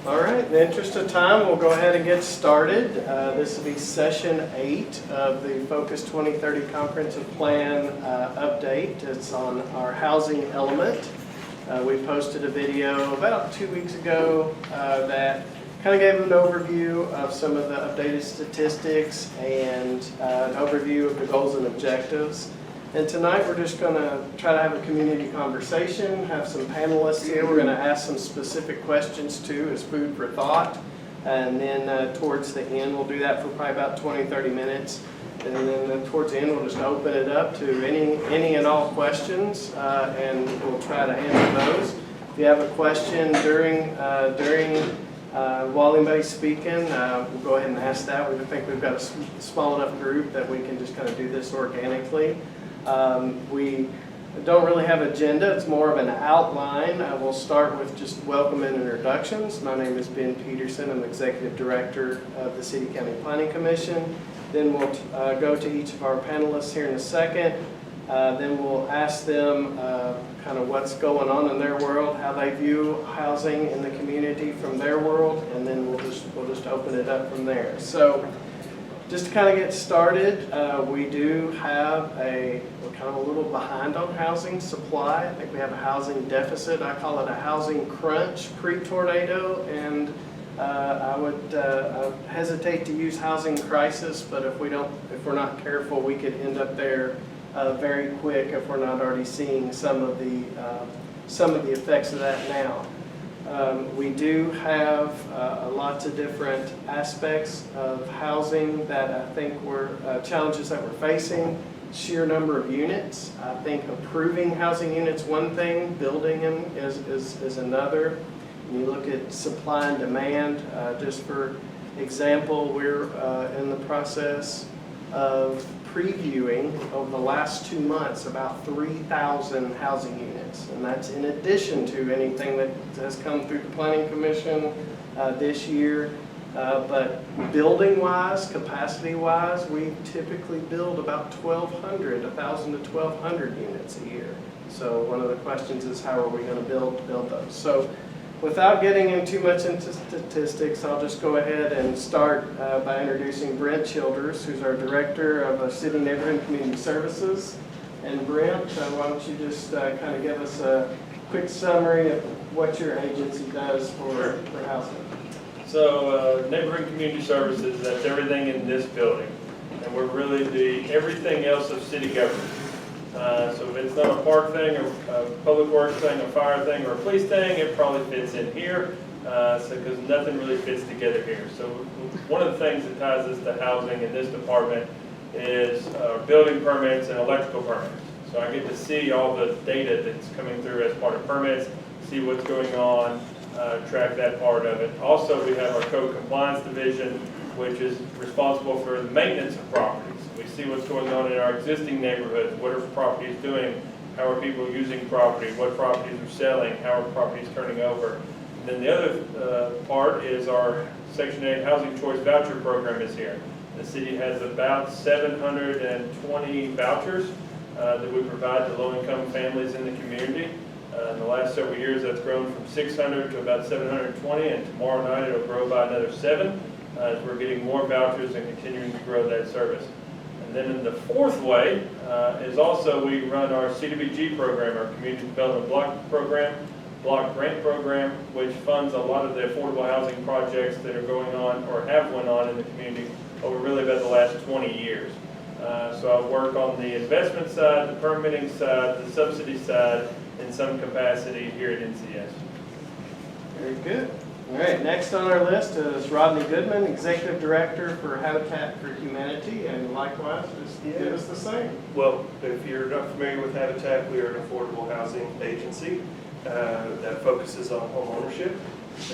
All right, in the interest of time, we'll go ahead and get started. This will be session 8 of the Focus 2030 Comprehensive Plan update. It's on our housing element. We posted a video about 2 weeks ago that kind of gave an overview of some of the updated statistics and an overview of the goals and objectives. And tonight we're just going to try to have a community conversation, have some panelists here. We're going to ask some specific questions too as food for thought. And then towards the end, we'll do that for probably about 20-30 minutes. And then towards the end, we'll just open it up to any and all questions, and we'll try to answer those. If you have a question during while anybody's speaking, we'll go ahead and ask that. We think we've got a small enough group that we can just kind of do this organically. We don't really have an agenda, it's more of an outline. We'll start with just welcome and introductions. My name is Ben Peterson, I'm Executive Director of the City County Planning Commission. Then we'll go to each of our panelists here in a second. Then we'll ask them kind of what's going on in their world, how they view housing in the community from their world, and then we'll just open it up from there. So just to kind of get started, we do have we're kind of a little behind on housing supply. I think we have a housing deficit. I call it a housing crunch pre-tornado, and I would hesitate to use housing crisis, but if we're not careful, we could end up there very quick if we're not already seeing some of the effects of that now. We do have lots of different aspects of housing that I think challenges that we're facing. Sheer number of units. I think approving housing units one thing, building them is another. When you look at supply and demand, just for example, we're in the process of previewing over the last 2 months about 3,000 housing units, and that's in addition to anything that has come through the Planning Commission this year. But building-wise, capacity-wise, we typically build about 1,000 to 1,200 units a year. So one of the questions is how are we going to build those? So without getting in too much into statistics, I'll just go ahead and start by introducing Brent Childers, who's our Director of City Neighborhood and Community Services. And Brent, why don't you just kind of give us a quick summary of what your agency does for housing? So Neighborhood and Community Services, that's everything in this building. And we're really the everything else of city government. So if it's not a park thing, or a public works thing, a fire thing, or a police thing, it probably fits in here, because nothing really fits together here. So one of the things that ties us to housing in this department is building permits and electrical permits. So I get to see all the data that's coming through as part of permits, see what's going on, track that part of it. Also, we have our code compliance division, which is responsible for the maintenance of properties. We see what's going on in our existing neighborhoods. What are properties doing? How are people using property? What properties are selling? How are properties turning over? And then the other part is our Section 8 Housing Choice Voucher Program is here. The city has about 720 vouchers that we provide to low-income families in the community. In the last several years, that's grown from 600 to about 720, and tomorrow night it'll grow by another 7 as we're getting more vouchers and continuing to grow that service. And then in the fourth way is also we run our CDBG program, our Community Development Block Grant Program, which funds a lot of the affordable housing projects that are going on or have went on in the community over really about the last 20 years. So I work on the investment side, the permitting side, the subsidy side, in some capacity here at NCS. Very good. All right, next on our list is Rodney Goodman, Executive Director for Habitat for Humanity, and likewise, just give us the same. Well, if you're not familiar with Habitat, we are an affordable housing agency that focuses on home ownership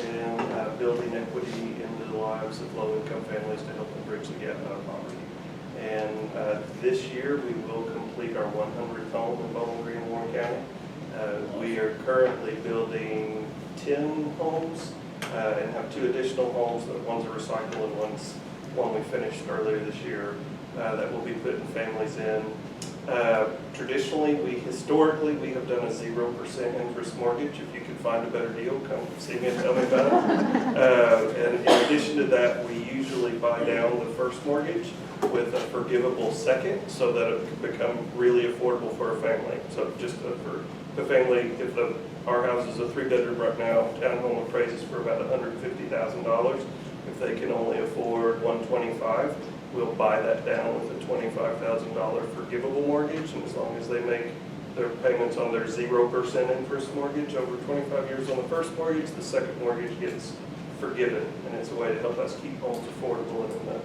and building equity into the lives of low-income families to help them bridge the gap out of poverty. And this year, we will complete our 100th home in Bowling Green, Warren County. We are currently building 10 homes and have 2 additional homes. One's a recycle and one's one we finished earlier this year that will be putting families in Traditionally, historically, we have done a 0% interest mortgage. If you can find a better deal, come see me and tell me about it. And in addition to that, we usually buy down the first mortgage with a forgivable second so that it can become really affordable for a family. So just for the family, if our house is a 3-bedroom right now, townhome appraises for about $150,000. If they can only afford $125,000, we'll buy that down with a $25,000 forgivable mortgage, and as long as they make their payments on their 0% interest mortgage over 25 years on the first mortgage, the second mortgage gets forgiven, and it's a way to help us keep homes affordable and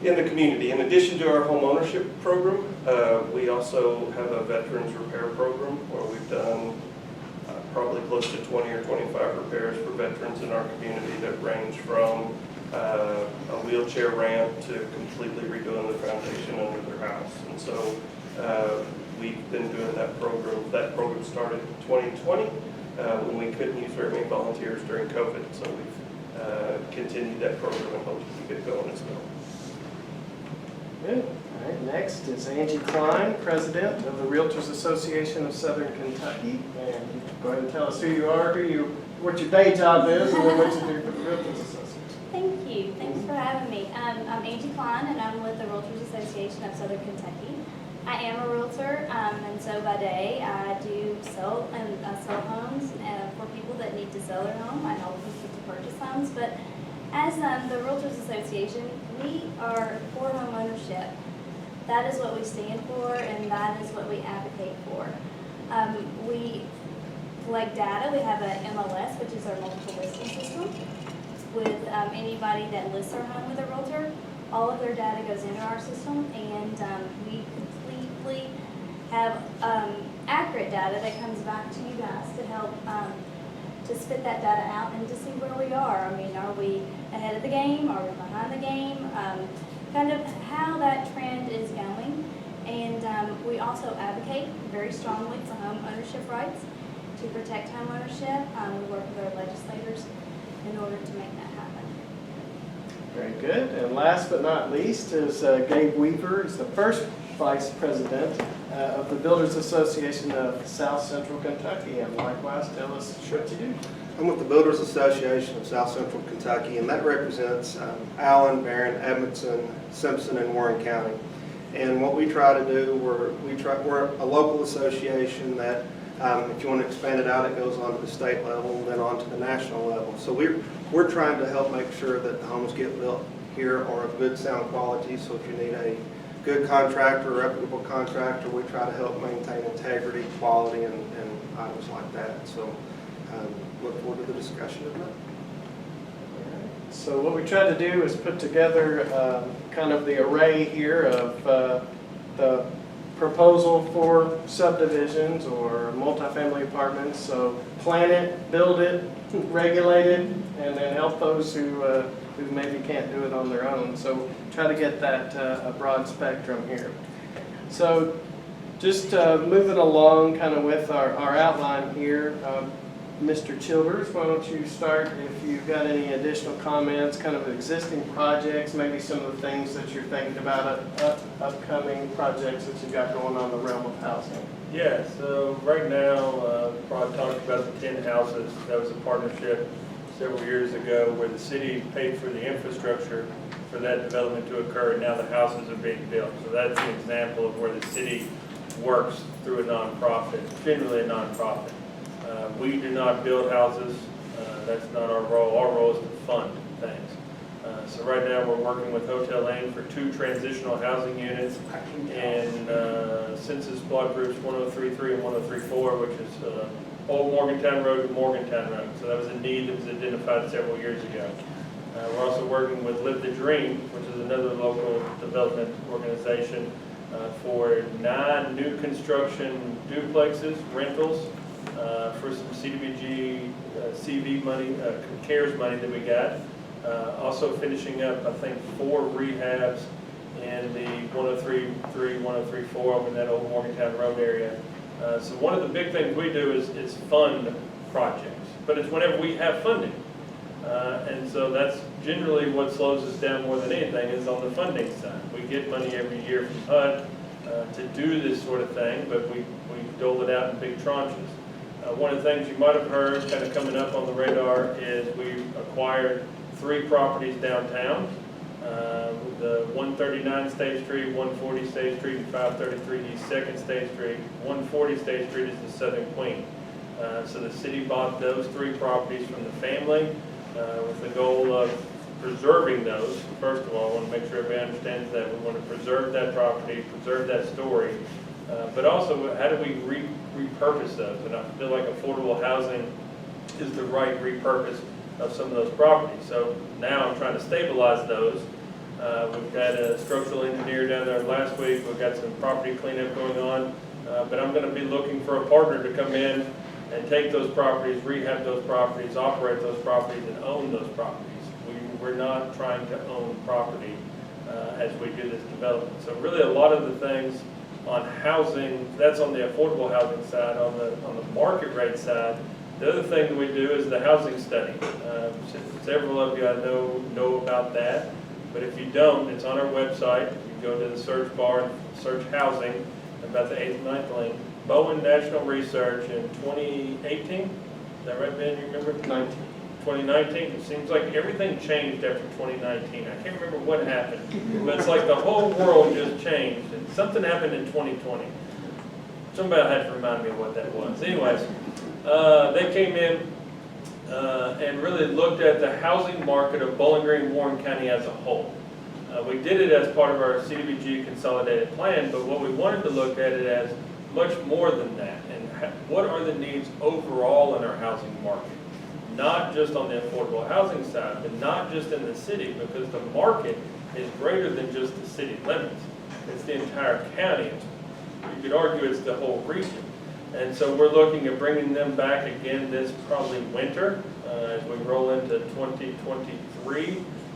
in the community. In addition to our home ownership program, we also have a veterans repair program where we've done probably close to 20 or 25 repairs for veterans in our community that range from a wheelchair ramp to completely redoing the foundation under their house. And so we've been doing that program. That program started in 2020 when we couldn't use very many volunteers during COVID. So we've continued that program and hope to keep it going as well. Good. All right, next is Angi Cline, President of the Realtors Association of Southern Kentucky. And go ahead and tell us who you are, what your day job is, and then what you do for the Realtors Association. Thank you. Thanks for having me. I'm Angi Cline, and I'm with the Realtors Association of Southern Kentucky. I am a realtor, and so by day I do sell homes for people that need to sell their home. I help people to purchase homes, but as the Realtors Association, we are for home ownership. That is what we stand for, and that is what we advocate for. We collect data. We have an MLS, which is our multiple listing system. With anybody that lists their home with a realtor, all of their data goes into our system, and we completely have accurate data that comes back to you guys to help to spit that data out and to see where we are. I mean, are we ahead of the game? Are we behind the game? Kind of how that trend is going. And we also advocate very strongly for home ownership rights to protect home ownership. We work with our legislators in order to make that happen. Very good. And last but not least is Gabe Weaver. He's the first Vice President of the Builders Association of South Central Kentucky. And likewise, tell us what you do. I'm with the Builders Association of South Central Kentucky, and that represents Allen, Barron, Edmondson, Simpson, and Warren County. And what we try to do, we're a local association that, if you want to expand it out, it goes on to the state level and then on to the national level. So we're trying to help make sure that the homes get built here are of good sound quality. So if you need a good contractor, a reputable contractor, we try to help maintain integrity, quality, and items like that. So look forward to the discussion of that. So what we tried to do is put together kind of the array here of the proposal for subdivisions or multifamily apartments. So plan it, build it, regulate it, and then help those who maybe can't do it on their own. So try to get that a broad spectrum here. So just moving along kind of with our outline here. Mr. Childers, why don't you start if you've got any additional comments, kind of existing projects, maybe some of the things that you're thinking about, upcoming projects that you've got going on in the realm of housing. Yeah, so right now, probably talked about the 10 houses. That was a partnership several years ago where the city paid for the infrastructure for that development to occur, and now the houses are being built. So that's an example of where the city works through a nonprofit, generally a nonprofit. We do not build houses. That's not our role. Our role is to fund things. So right now we're working with Hotel Lane for 2 transitional housing units in Census Block Groups 1033 and 1034, which is Old Morgantown Road and Morgantown Road. So that was a need that was identified several years ago. We're also working with Live the Dream, which is another local development organization, for 9 new construction duplexes, rentals, for some CDBG, CV money, CARES money that we got. Also finishing up, I think, 4 rehabs in the 1033, 1034 over in that old Morgantown Road area. So one of the big things we do is fund projects, but it's whenever we have funding. And so that's generally what slows us down more than anything is on the funding side. We get money every year from HUD to do this sort of thing, but we dole it out in big tranches. One of the things you might have heard kind of coming up on the radar is we acquired 3 properties downtown. The 139 State Street, 140 State Street, and 533 East 2nd State Street. 140 State Street is the Southern Queen. So the city bought those 3 properties from the family with the goal of preserving those. First of all, I want to make sure everybody understands that. We want to preserve that property, preserve that story, but also how do we repurpose those? And I feel like affordable housing is the right repurpose of some of those properties. So now I'm trying to stabilize those. We've got a structural engineer down there last week. We've got some property cleanup going on, but I'm going to be looking for a partner to come in and take those properties, rehab those properties, operate those properties, and own those properties. We're not trying to own property as we do this development. So really a lot of the things on housing, that's on the affordable housing side. On the market rate side, the other thing that we do is the housing study. Several of you I know about that, but if you don't, it's on our website. You go to the search bar and search housing, about the 8th and 9th link. Bowen National Research in 2018, is that right, Ben, you remember? 2019, it seems like everything changed after 2019. I can't remember what happened, but it's like the whole world just changed, and something happened in 2020. Somebody had to remind me of what that was. Anyways, they came in and really looked at the housing market of Bowling Green, Warren County as a whole. We did it as part of our CDBG consolidated plan, but what we wanted to look at it as much more than that, and what are the needs overall in our housing market? Not just on the affordable housing side, but not just in the city, because the market is greater than just the city limits. It's the entire county. You could argue it's the whole region. And so we're looking at bringing them back again this probably winter as we roll into 2023,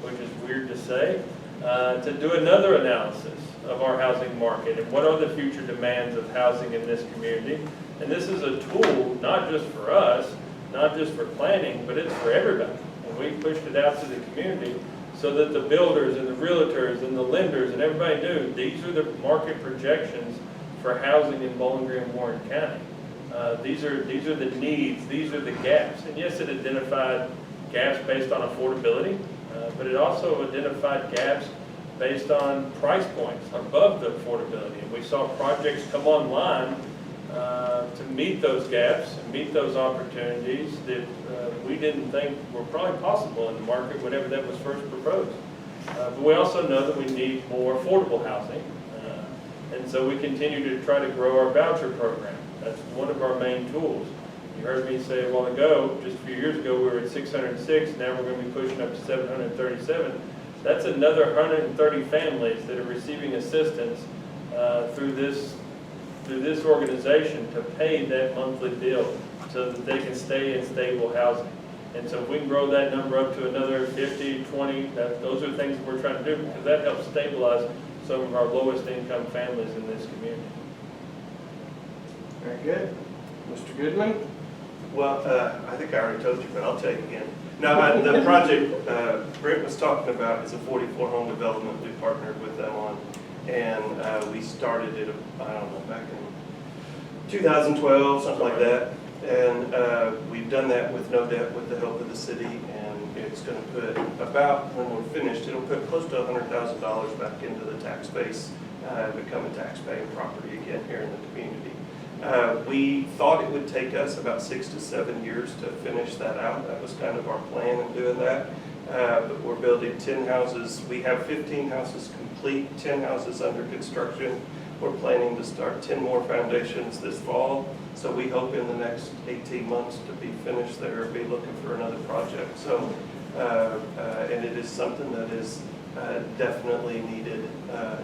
which is weird to say, to do another analysis of our housing market and what are the future demands of housing in this community. And this is a tool not just for us, not just for planning, but it's for everybody. And we pushed it out to the community so that the builders and the realtors and the lenders and everybody knew these are the market projections for housing in Bowling Green, Warren County. These are the needs, these are the gaps. And yes, it identified gaps based on affordability, but it also identified gaps based on price points above the affordability. And we saw projects come online to meet those gaps and meet those opportunities that we didn't think were probably possible in the market whenever that was first proposed. But we also know that we need more affordable housing. And so we continue to try to grow our voucher program. That's one of our main tools. You heard me say a while ago, just a few years ago, we were at 606. Now we're going to be pushing up to 737. That's another 130 families that are receiving assistance through this organization to pay that monthly bill so that they can stay in stable housing. And so if we can grow that number up to another 50, 20, those are things that we're trying to do because that helps stabilize some of our lowest income families in this community. Very good. Mr. Goodman? Well, I think I already told you, but I'll tell you again. Now, the project Brent was talking about is a 44-home development we partnered with them on. And we started it, I don't know, back in 2012, something like that. And we've done that with no debt with the help of the city. And it's going to put about, when we're finished, it'll put close to $100,000 back into the tax base, become a tax-paying property again here in the community. We thought it would take us about 6 to 7 years to finish that out. That was kind of our plan in doing that. But we're building 10 houses. We have 15 houses complete, 10 houses under construction. We're planning to start 10 more foundations this fall. So we hope in the next 18 months to be finished there and be looking for another project. So, and it is something that is definitely needed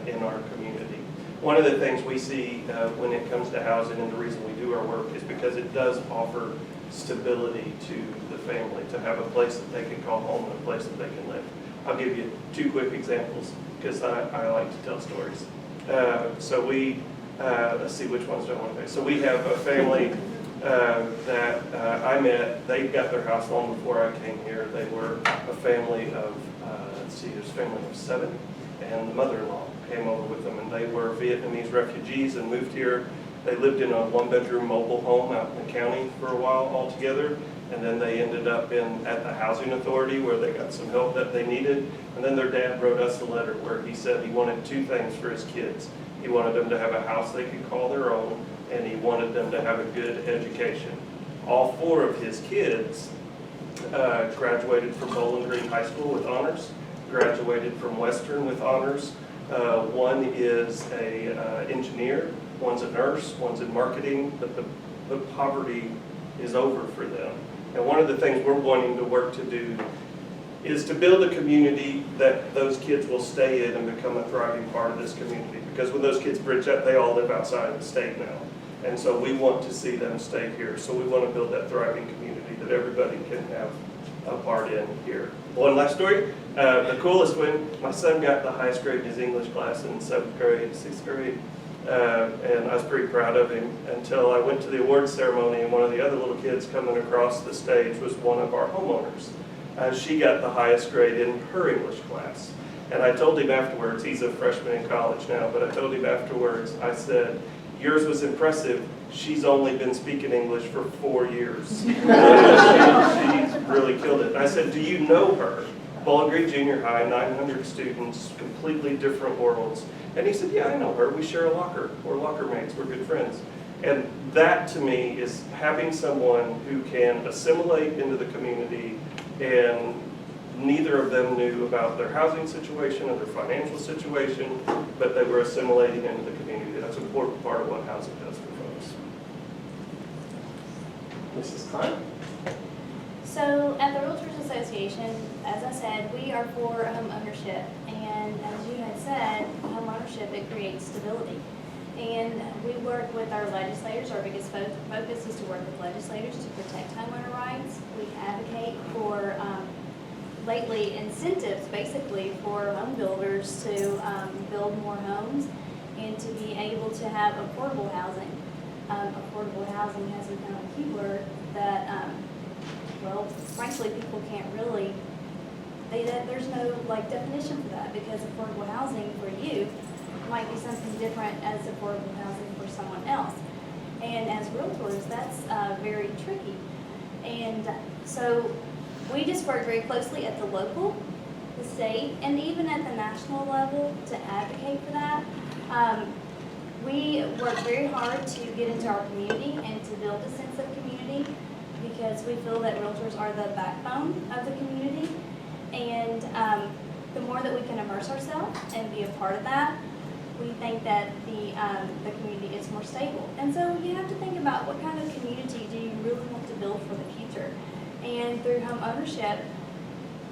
in our community. One of the things we see when it comes to housing, and the reason we do our work, is because it does offer stability to the family, to have a place that they can call home and a place that they can live. I'll give you 2 quick examples because I like to tell stories. So we, let's see which ones do I want to pick. So we have a family that I met. They got their house long before I came here. They were a family of, let's see, there's a family of 7 and the mother-in-law. came over with them, and they were Vietnamese refugees and moved here. They lived in a one-bedroom mobile home out in the county for a while altogether, and then they ended up at the housing authority where they got some help that they needed. And then their dad wrote us a letter where he said he wanted two things for his kids. He wanted them to have a house they could call their own, and he wanted them to have a good education. All four of his kids graduated from Bowling Green High School with honors, graduated from Western with honors. One is a engineer, one's a nurse, one's in marketing, but the poverty is over for them. And one of the things we're wanting to work to do is to build a community that those kids will stay in and become a thriving part of this community. Because when those kids bridge up, they all live outside of the state now. And so we want to see them stay here. So we want to build that thriving community that everybody can have a part in here. One last story. The coolest one, my son got the highest grade in his English class in 7th grade, 6th grade. And I was pretty proud of him until I went to the awards ceremony, and one of the other little kids coming across the stage was one of our homeowners. She got the highest grade in her English class. And I told him afterwards, he's a freshman in college now, but I told him afterwards, I said, yours was impressive. She's only been speaking English for 4 years. She's really killed it. And I said, do you know her? Bowling Green Junior High, 900 students, completely different worlds. And he said, yeah, I know her. We share a locker. We're locker mates. We're good friends. And that, to me, is having someone who can assimilate into the community, and neither of them knew about their housing situation or their financial situation, but they were assimilating into the community. That's an important part of what housing does for folks. Mrs. Cline? So at the Realtors Association, as I said, we are for home ownership. And as you had said, home ownership, it creates stability. And we work with our legislators. Our biggest focus is to work with legislators to protect homeowner rights. We advocate for, lately, incentives basically for home builders to build more homes and to be able to have affordable housing. Affordable housing has become a keyword that, well, frankly, people can't really, there's no definition for that, because affordable housing for you might be something different as affordable housing for someone else. And as realtors, that's very tricky. And so we just work very closely at the local, the state, and even at the national level to advocate for that. We work very hard to get into our community and to build a sense of community, because we feel that realtors are the backbone of the community. And the more that we can immerse ourselves and be a part of that, we think that the community is more stable. And so you have to think about what kind of community do you really want to build for the future. And through home ownership,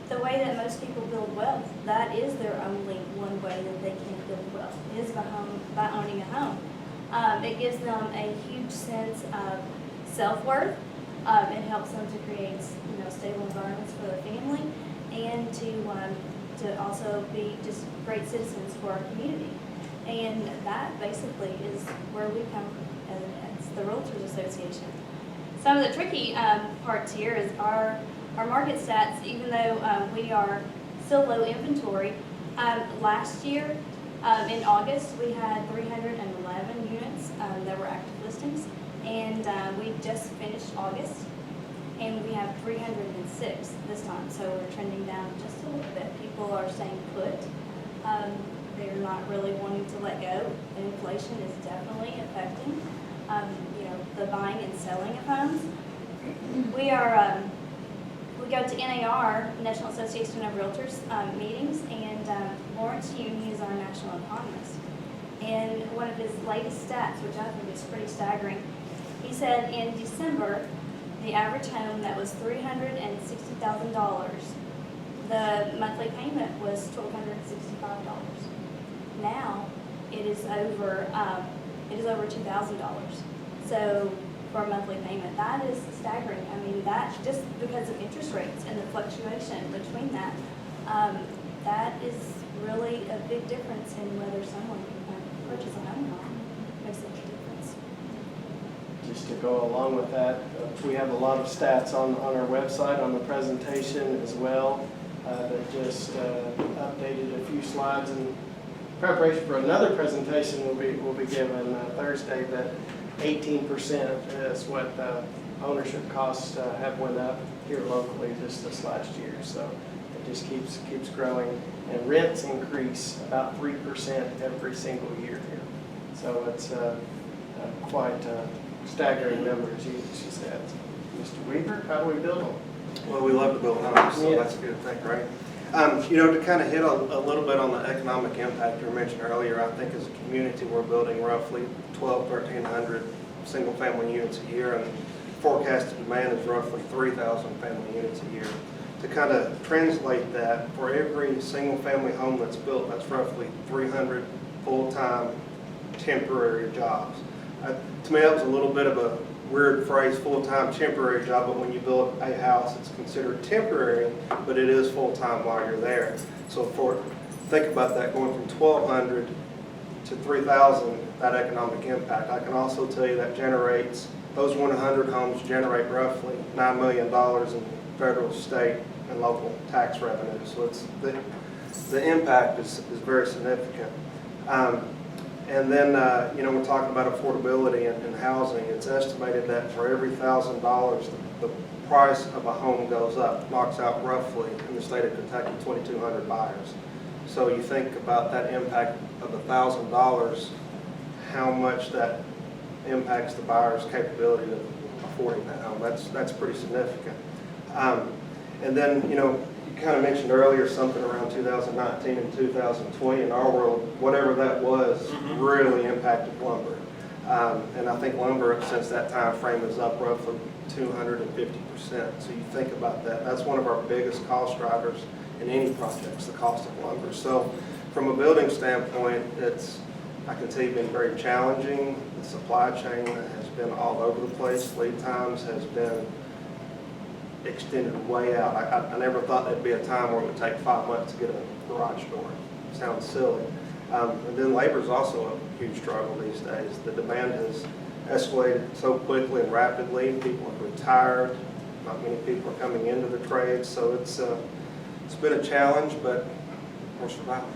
the way that most people build wealth, that is their only one way that they can build wealth, is by owning a home. It gives them a huge sense of self-worth. It helps them to create stable environments for their family, and to also be just great citizens for our community. And that basically is where we come as the Realtors Association. Some of the tricky parts here is our market stats. Even though we are still low inventory, last year in August we had 311 units that were active listings, and we just finished August, and we have 306 this time. So we're trending down just a little bit. People are staying put. They're not really wanting to let go. Inflation is definitely affecting, the buying and selling of homes. We go to NAR, National Association of Realtors meetings, and Lawrence Uni is our national economist. And one of his latest stats, which I think is pretty staggering, he said in December, the average home that was $360,000, the monthly payment was $1,265. Now it is over $2,000. So for a monthly payment, that is staggering. I mean, that just because of interest rates and the fluctuation between that, that is really a big difference in whether someone can purchase a home or not. Makes a big difference. Just to go along with that, we have a lot of stats on our website, on the presentation as well, that just updated a few slides preparation for another presentation will be given Thursday, that 18% is what the ownership costs have went up here locally just this last year. So it just keeps growing, and rents increase about 3% every single year here. So it's quite staggering numbers, she said. Mr. Weaver, how do we build them? Well, we love to build homes, so Yeah. that's a good thing, right? To kind of hit a little bit on the economic impact you mentioned earlier, I think as a community, we're building roughly 1,300 single-family units a year, and forecasted demand is roughly 3,000 family units a year. To kind of translate that, for every single-family home that's built, that's roughly 300 full-time temporary jobs. To me, that was a little bit of a weird phrase, full-time temporary job, but when you build a house, it's considered temporary, but it is full-time while you're there. So think about that, going from 1,200 to 3,000, that economic impact. I can also tell you that those 100 homes generate roughly $9 million in federal, state, and local tax revenue. So the impact is very significant. And then, we're talking about affordability and housing. It's estimated that for every $1,000, the price of a home goes up, knocks out roughly, in the state of Kentucky, 2,200 buyers. So you think about that impact of $1,000, how much that impacts the buyer's capability of affording that home. That's pretty significant. And then, you kind of mentioned earlier something around 2019 and 2020 in our world. Whatever that was really impacted lumber. And I think lumber since that time frame is up roughly 250%. So you think about that. That's one of our biggest cost drivers in any projects, the cost of lumber. So from a building standpoint, I can tell you, been very challenging. The supply chain has been all over the place. Lead times has been extended way out. I never thought there'd be a time where it would take 5 months to get a garage door. Sounds silly. And then labor is also a huge struggle these days. The demand has escalated so quickly and rapidly. People have retired. Not many people are coming into the trades. So it's been a challenge, but we're surviving.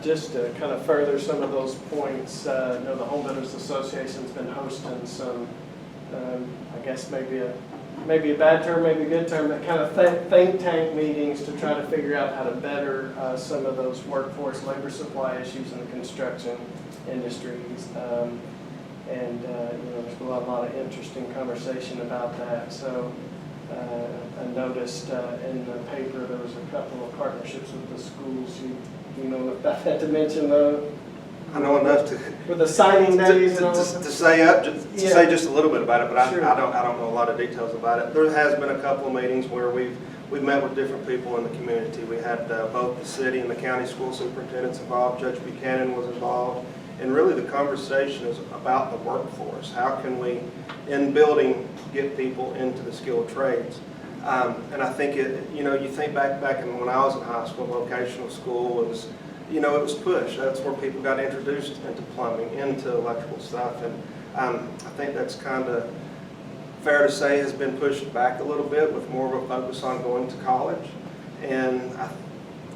Just to kind of further some of those points, I know the Home Builders Association's been hosting some, I guess maybe a bad term, maybe a good term, but kind of think tank meetings to try to figure out how to better some of those workforce labor supply issues in the construction industries. There's been a lot of interesting conversation about that. So I noticed in the paper there was a couple of partnerships with the schools. You know about that to mention though? I know enough to With the signing days and all to that? say just a little bit about it, but Sure. I don't know a lot of details about it. There has been a couple of meetings where we've met with different people in the community. We had both the city and the county school superintendents involved. Judge Buchanan was involved, and really the conversation is about the workforce. How can we, in building, get people into the skilled trades? And I think you think back in when I was in high school, vocational school was. It was pushed. That's where people got introduced into plumbing, into electrical stuff, and I think that's kind of fair to say has been pushed back a little bit with more of a focus on going to college, and I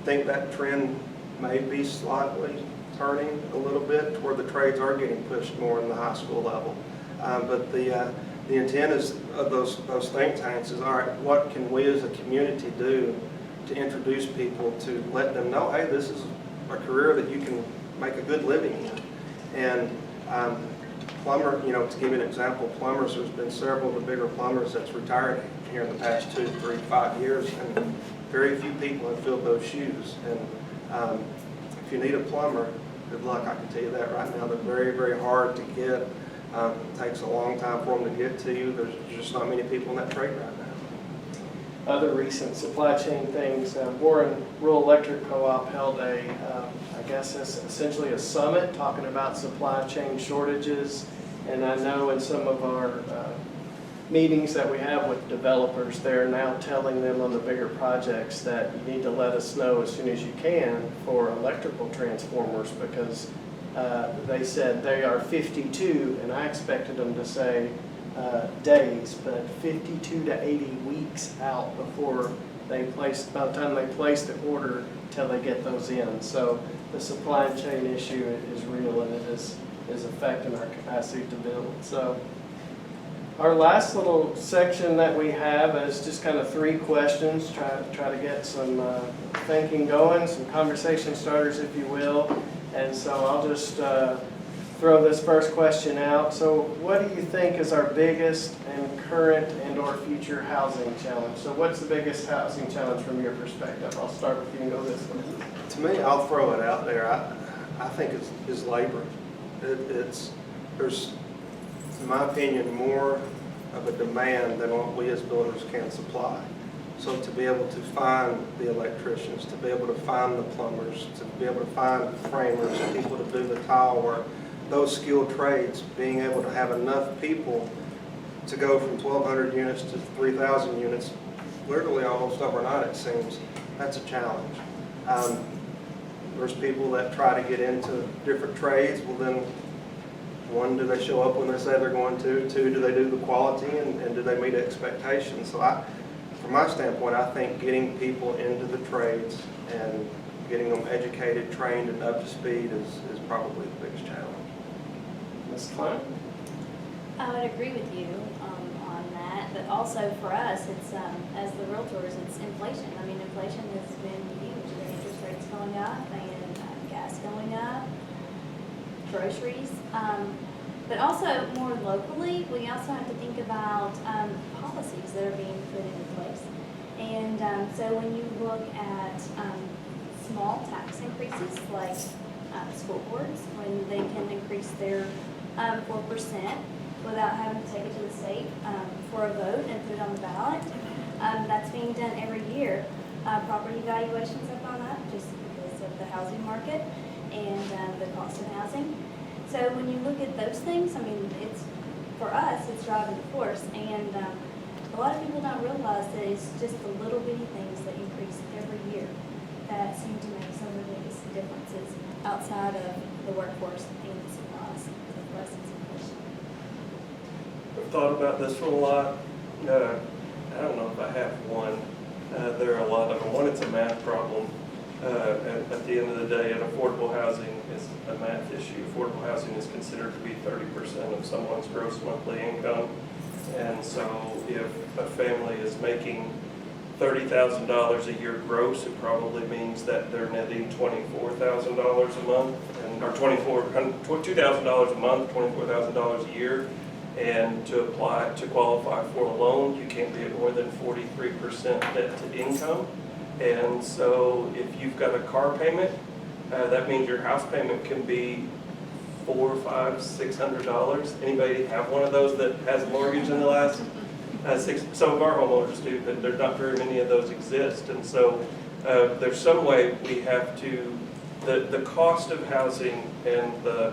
think that trend may be slightly turning a little bit to where the trades are getting pushed more in the high school level. But the intent is of those think tanks is, all right, what can we as a community do to introduce people to let them know, hey, this is a career that you can make a good living in. And plumber, to give you an example, plumbers, there's been several of the bigger plumbers that's retired here in the past 2, 3, 5 years, and very few people have filled those shoes. And if you need a plumber, good luck, I can tell you that right now. They're very, very hard to get. It takes a long time for them to get to you. There's just not many people in that trade right now. Other recent supply chain things, Warren Rural Electric Co-op held I guess it's essentially a summit talking about supply chain shortages. And I know in some of our meetings that we have with developers, they're now telling them on the bigger projects that you need to let us know as soon as you can for electrical transformers, because they said they are 52, and I expected them to say days, but 52 to 80 weeks out before by the time they place the order till they get those in. So the supply chain issue is real, and it is affecting our capacity to build. So our last little section that we have is just kind of 3 questions, try to get some thinking going, some conversation starters, if you will. And so I'll just throw this first question out. So what do you think is our biggest and current and or future housing challenge? So what's the biggest housing challenge from your perspective? I'll start with you and go this way. To me, I'll throw it out there. I think it's labor. There's, in my opinion, more of a demand than what we as builders can supply. So to be able to find the electricians, to be able to find the plumbers, to be able to find framers, people to do the tile work, those skilled trades, being able to have enough people to go from 1,200 units to 3,000 units, literally almost overnight it seems, that's a challenge. There's people that try to get into different trades. Well then, 1, do they show up when they say they're going to? 2, do they do the quality, and do they meet expectations? So from my standpoint, I think getting people into the trades and getting them educated, trained, and up to speed is probably the biggest challenge. Ms. Cline? I would agree with you on that, but also for us, it's as the realtors, it's inflation. I mean, inflation has been huge. The interest rates going up and gas going up, groceries. But also more locally, we also have to think about policies that are being put into place. And so when you look at small tax increases like school boards, when they can increase their 4% without having to take it to the state for a vote and put it on the ballot. That's being done every year. Property valuations have gone up just because of the housing market and the cost of housing. So when you look at those things, I mean, for us, it's driving the force. And a lot of people don't realize that it's just the little bitty things that increase every year that seem to make some of the biggest differences outside of the workforce and the supplies. I've thought about this one a lot. I don't know if I have one. There are a lot of them. One, it's a math problem. At the end of the day, and affordable housing is a math issue. Affordable housing is considered to be 30% of someone's gross monthly income. And so if a family is making $30,000 a year gross, it probably means that they're netting $24,000 a month, or $2,000 a month, $24,000 a year. And to qualify for a loan, you can't be at more than 43% debt to income. And so if you've got a car payment, that means your house payment can be $400, $500, $600. Anybody have one of those that has a mortgage in the last 6? Some of our homeowners do, but there's not very many of those exist. And so there's some way we have to, the cost of housing and the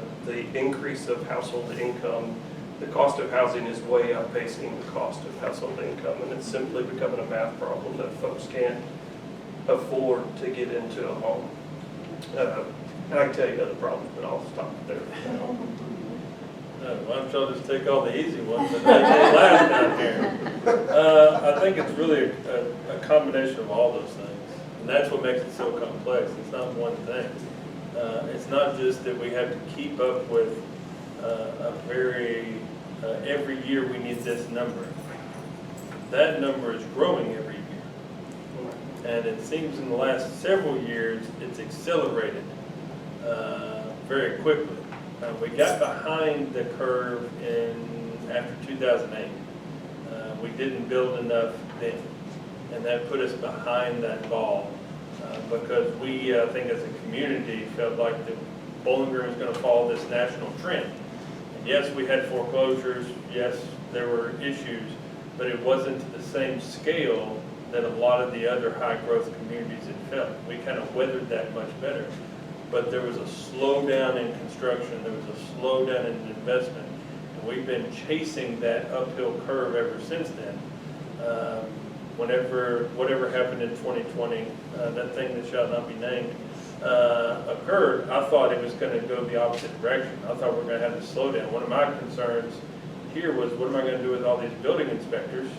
increase of household income, the cost of housing is way outpacing the cost of household income, and it's simply becoming a math problem that folks can't afford to get into a home. And I can tell you other problems, but I'll stop there. Why don't y'all just take all the easy ones and make it last down here? I think it's really a combination of all those things, and that's what makes it so complex. It's not one thing. It's not just that we have to keep up with every year we need this number. That number is growing every year. And it seems in the last several years, it's accelerated very quickly. We got behind the curve after 2008. We didn't build enough then, and that put us behind that ball because we, I think as a community, felt like the Bowling Green was going to follow this national trend. And yes, we had foreclosures, yes, there were issues, but it wasn't to the same scale that a lot of the other high-growth communities had felt. We kind of weathered that much better. But there was a slowdown in construction, there was a slowdown in investment, and we've been chasing that uphill curve ever since then. Whatever happened in 2020, that thing that shall not be named, occurred, I thought it was going to go the opposite direction. I thought we were going to have this slowdown. One of my concerns here was, what am I going to do with all these building inspectors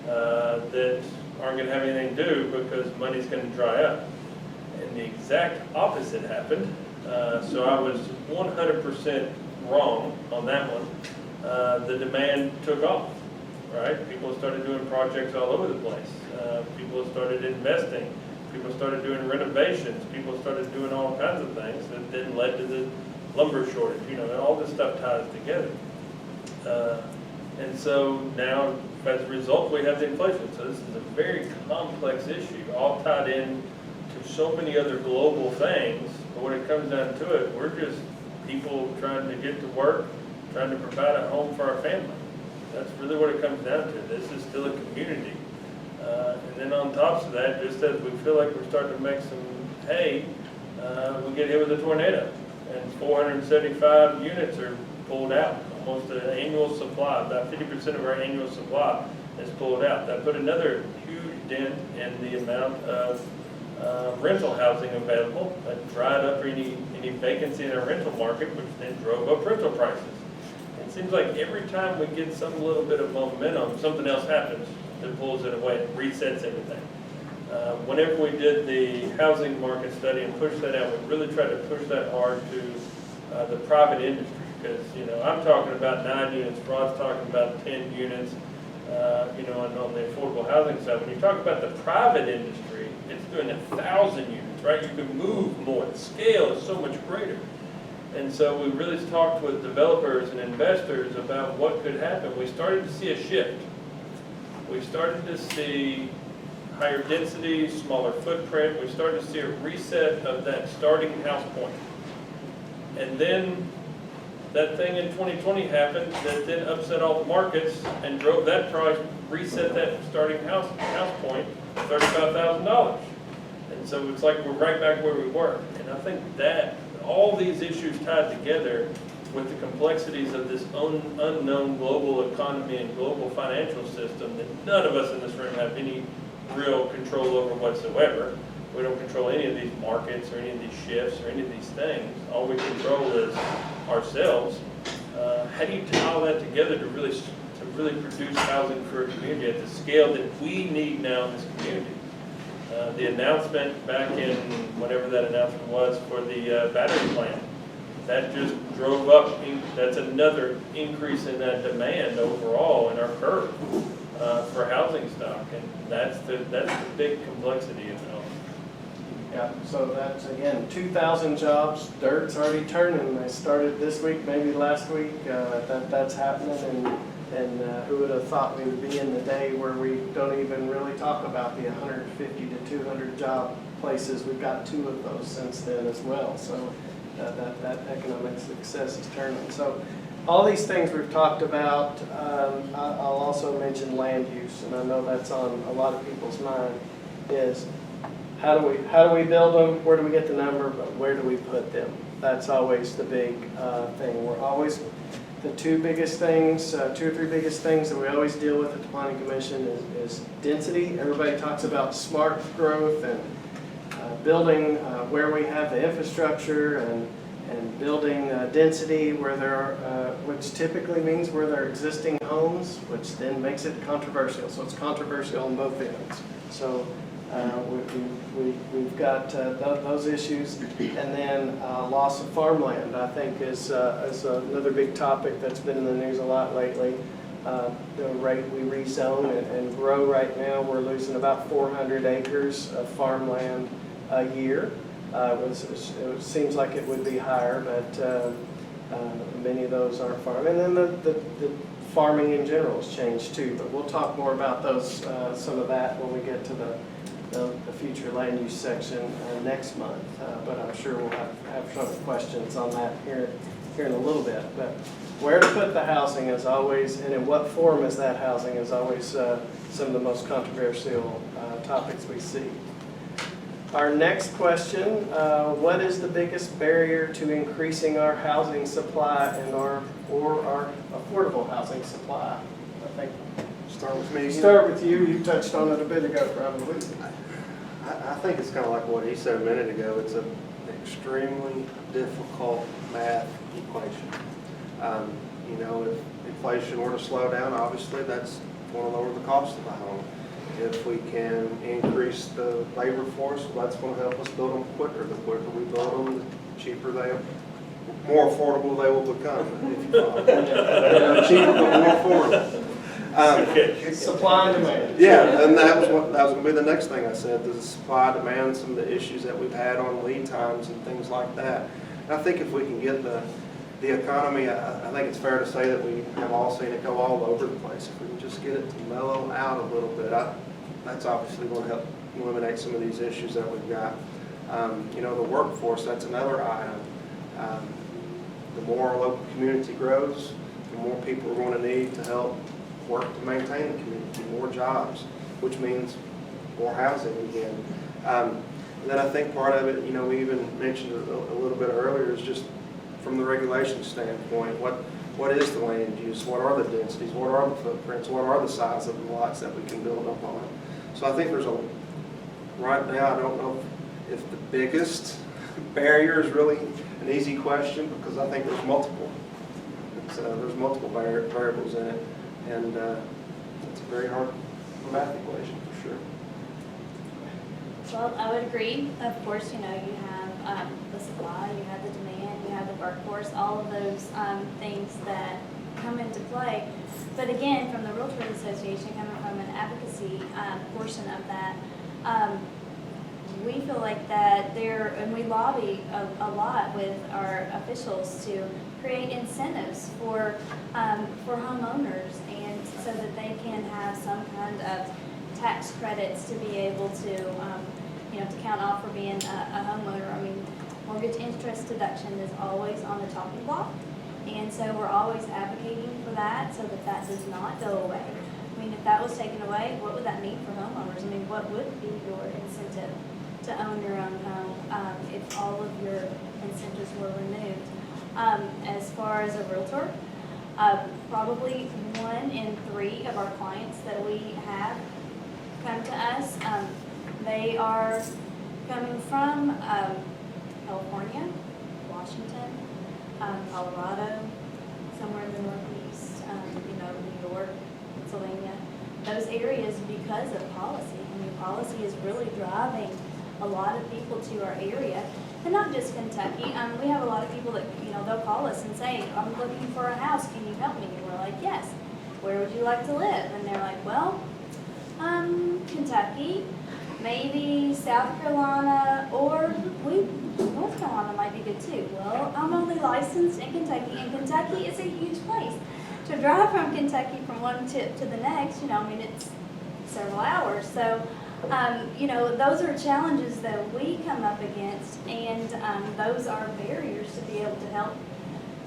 that aren't gonna have anything to do because money's gonna dry up. And the exact opposite happened. So I was 100% wrong on that one. The demand took off, right? People started doing projects all over the place. People started investing. People started doing renovations. People started doing all kinds of things that then led to the lumber shortage. You know, and all this stuff ties together. And so now, as a result, we have the inflation. So this is a very complex issue, all tied in to so many other global things. But when it comes down to it, we're just people trying to get to work, trying to provide a home for our family. That's really what it comes down to. This is still a community. And then on top of that, just as we feel like we're starting to make some hay, we get hit with a tornado. And 475 units are pulled out. Almost an annual supply, about 50% of our annual supply is pulled out. That put another huge dent in the amount of rental housing available. That dried up any vacancy in our rental market, which then drove up rental prices. It seems like every time we get some little bit of momentum, something else happens that pulls it away, resets everything. Whenever we did the housing market study and pushed that out, we really tried to push that hard to the private industry. Because, you know, I'm talking about 9 units, Rod's talking about 10 units, you know, and on the affordable housing side. When you talk about the private industry, it's doing 1,000 units, right? You can move more. The scale is so much greater. And so we really talked with developers and investors about what could happen. We started to see a shift. We started to see higher density, smaller footprint. We started to see a reset of that starting house point. And then that thing in 2020 happened that then upset all the markets and drove that price, reset that starting house point, $35,000. And so it's like we're right back where we were. And I think that all these issues tied together with the complexities of this unknown global economy and global financial system that none of us in this room have any real control over whatsoever. We don't control any of these markets or any of these shifts or any of these things. All we control is ourselves. How do you tie all that together to really produce housing for a community at the scale that we need now in this community? The announcement back in whatever that announcement was for the battery plant, that just drove up. That's another increase in that demand overall in our curve for housing stock, and that's the big complexity of it all. Yeah, so that's, again, 2,000 jobs. Dirt's already turning. They started this week, maybe last week. That's happening, and who would have thought we would be in the day where we don't even really talk about the 150 to 200 job places. We've got 2 of those since then as well. So that economic success is turning. So all these things we've talked about. I'll also mention land use, and I know that's on a lot of people's mind, is how do we build them? Where do we get the number? But where do we put them? That's always the big thing. We're always, the 2 biggest things, 2 or 3 biggest things that we always deal with at the Planning Commission is density. Everybody talks about smart growth and building where we have the infrastructure and building density where there are, which typically means where there are existing homes, which then makes it controversial. So it's controversial on both ends. So we've got those issues, and then loss of farmland, I think, is another big topic that's been in the news a lot lately. The rate we rezone and grow right now, we're losing about 400 acres of farmland a year. It seems like it would be higher, but many of those aren't farm. And then the farming in general has changed too, but we'll talk more about those, some of that when we get to the future land use section next month, but I'm sure we'll have some questions on that here in a little bit. But where to put the housing is always, and in what form is that housing, is always some of the most controversial topics we see. Our next question, what is the biggest barrier to increasing our housing supply and our affordable housing supply? I think Start with me again. start with you. You touched on it a bit ago, probably. I think it's kind of like what he said a minute ago. It's an extremely difficult math equation. You know, if inflation were to slow down, obviously that's going to lower the cost of the home. If we can increase the labor force, well, that's going to help us build them quicker. The quicker we build them, the cheaper more affordable they will become. If you follow. Cheaper but more affordable. Supply and demand. Yeah, and that was going to be the next thing I said, the supply, demand, some of the issues that we've had on lead times and things like that. And I think if we can get the economy, I think it's fair to say that we have all seen it go all over the place. If we can just get it to mellow out a little bit, that's obviously going to help eliminate some of these issues that we've got. The workforce, that's another item. The more our local community grows, the more people are going to need to help work to maintain the community, more jobs, which means more housing again. And then I think part of it, we even mentioned it a little bit earlier, is just from the regulation standpoint, what is the land use, what are the densities, what are the footprints, what are the size of the lots that we can build up on. So I think right now, I don't know if the biggest barrier is really an easy question, because I think there's multiple. There's multiple variables in it, and it's a very hard math equation for sure. Well, I would agree. Of course, you have the supply, you have the demand, you have the workforce, all of those things that come into play. But again, from the Realtors Association, coming from an advocacy portion of that, we feel like that and we lobby a lot with our officials to create incentives for homeowners, and so that they can have some kind of tax credits to be able to, to count off for being a homeowner. I mean, mortgage interest deduction is always on the chopping block, and so we're always advocating for that so that does not go away. I mean, if that was taken away, what would that mean for homeowners? I mean, what would be your incentive to own your own home if all of your incentives were removed? As far as a realtor, probably 1 in 3 of our clients that we have come to us, they are coming from California, Washington, Colorado, somewhere in the Northeast, New York, Pennsylvania, those areas, because of policy. I mean, policy is really driving a lot of people to our area, and not just Kentucky. We have a lot of people that, they'll call us and say, I'm looking for a house, can you help me? And we're like, yes. Where would you like to live? And they're like, well, Kentucky, maybe South Carolina, or North Carolina might be good too. Well, I'm only licensed in Kentucky, and Kentucky is a huge place. To drive from Kentucky from one tip to the next, it's several hours. So, those are challenges that we come up against, and those are barriers to be able to help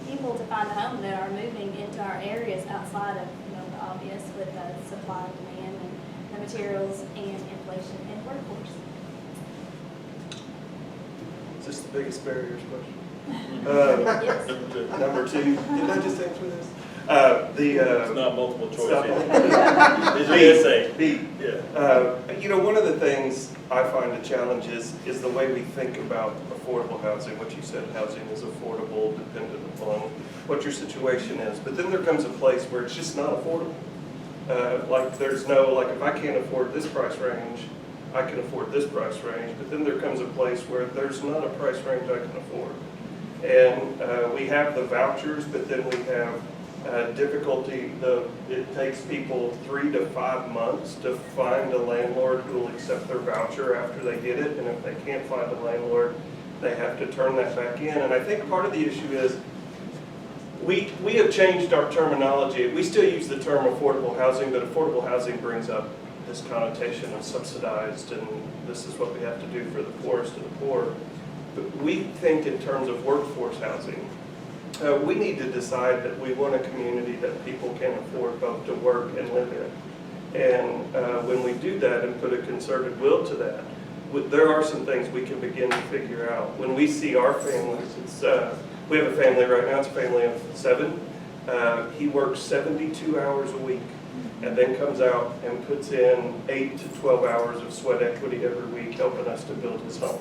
people to find a home that are moving into our areas outside of, the obvious with supply and demand and the materials and inflation and workforce. Is this the biggest barriers question? Yes. Number 2. Did I just answer this? It's not multiple choice. Stop. It's an essay. B. Yeah. One of the things I find a challenge is the way we think about affordable housing. What you said, housing is affordable, dependent upon what your situation is. But then there comes a place where it's just not affordable. If I can't afford this price range, I can afford this price range. But then there comes a place where there's not a price range I can afford. And we have the vouchers, but then we have difficulty. It takes people 3 to 5 months to find a landlord who will accept their voucher after they get it, and if they can't find a landlord, they have to turn that back in. And I think part of the issue is we have changed our terminology. We still use the term affordable housing, but affordable housing brings up this connotation of subsidized, and this is what we have to do for the poorest of the poor. But we think in terms of workforce housing. We need to decide that we want a community that people can afford both to work and live in. And when we do that and put a concerted will to that, there are some things we can begin to figure out. When we see our families, we have a family right now, it's a family of 7. He works 72 hours a week and then comes out and puts in 8 to 12 hours of sweat equity every week helping us to build his home.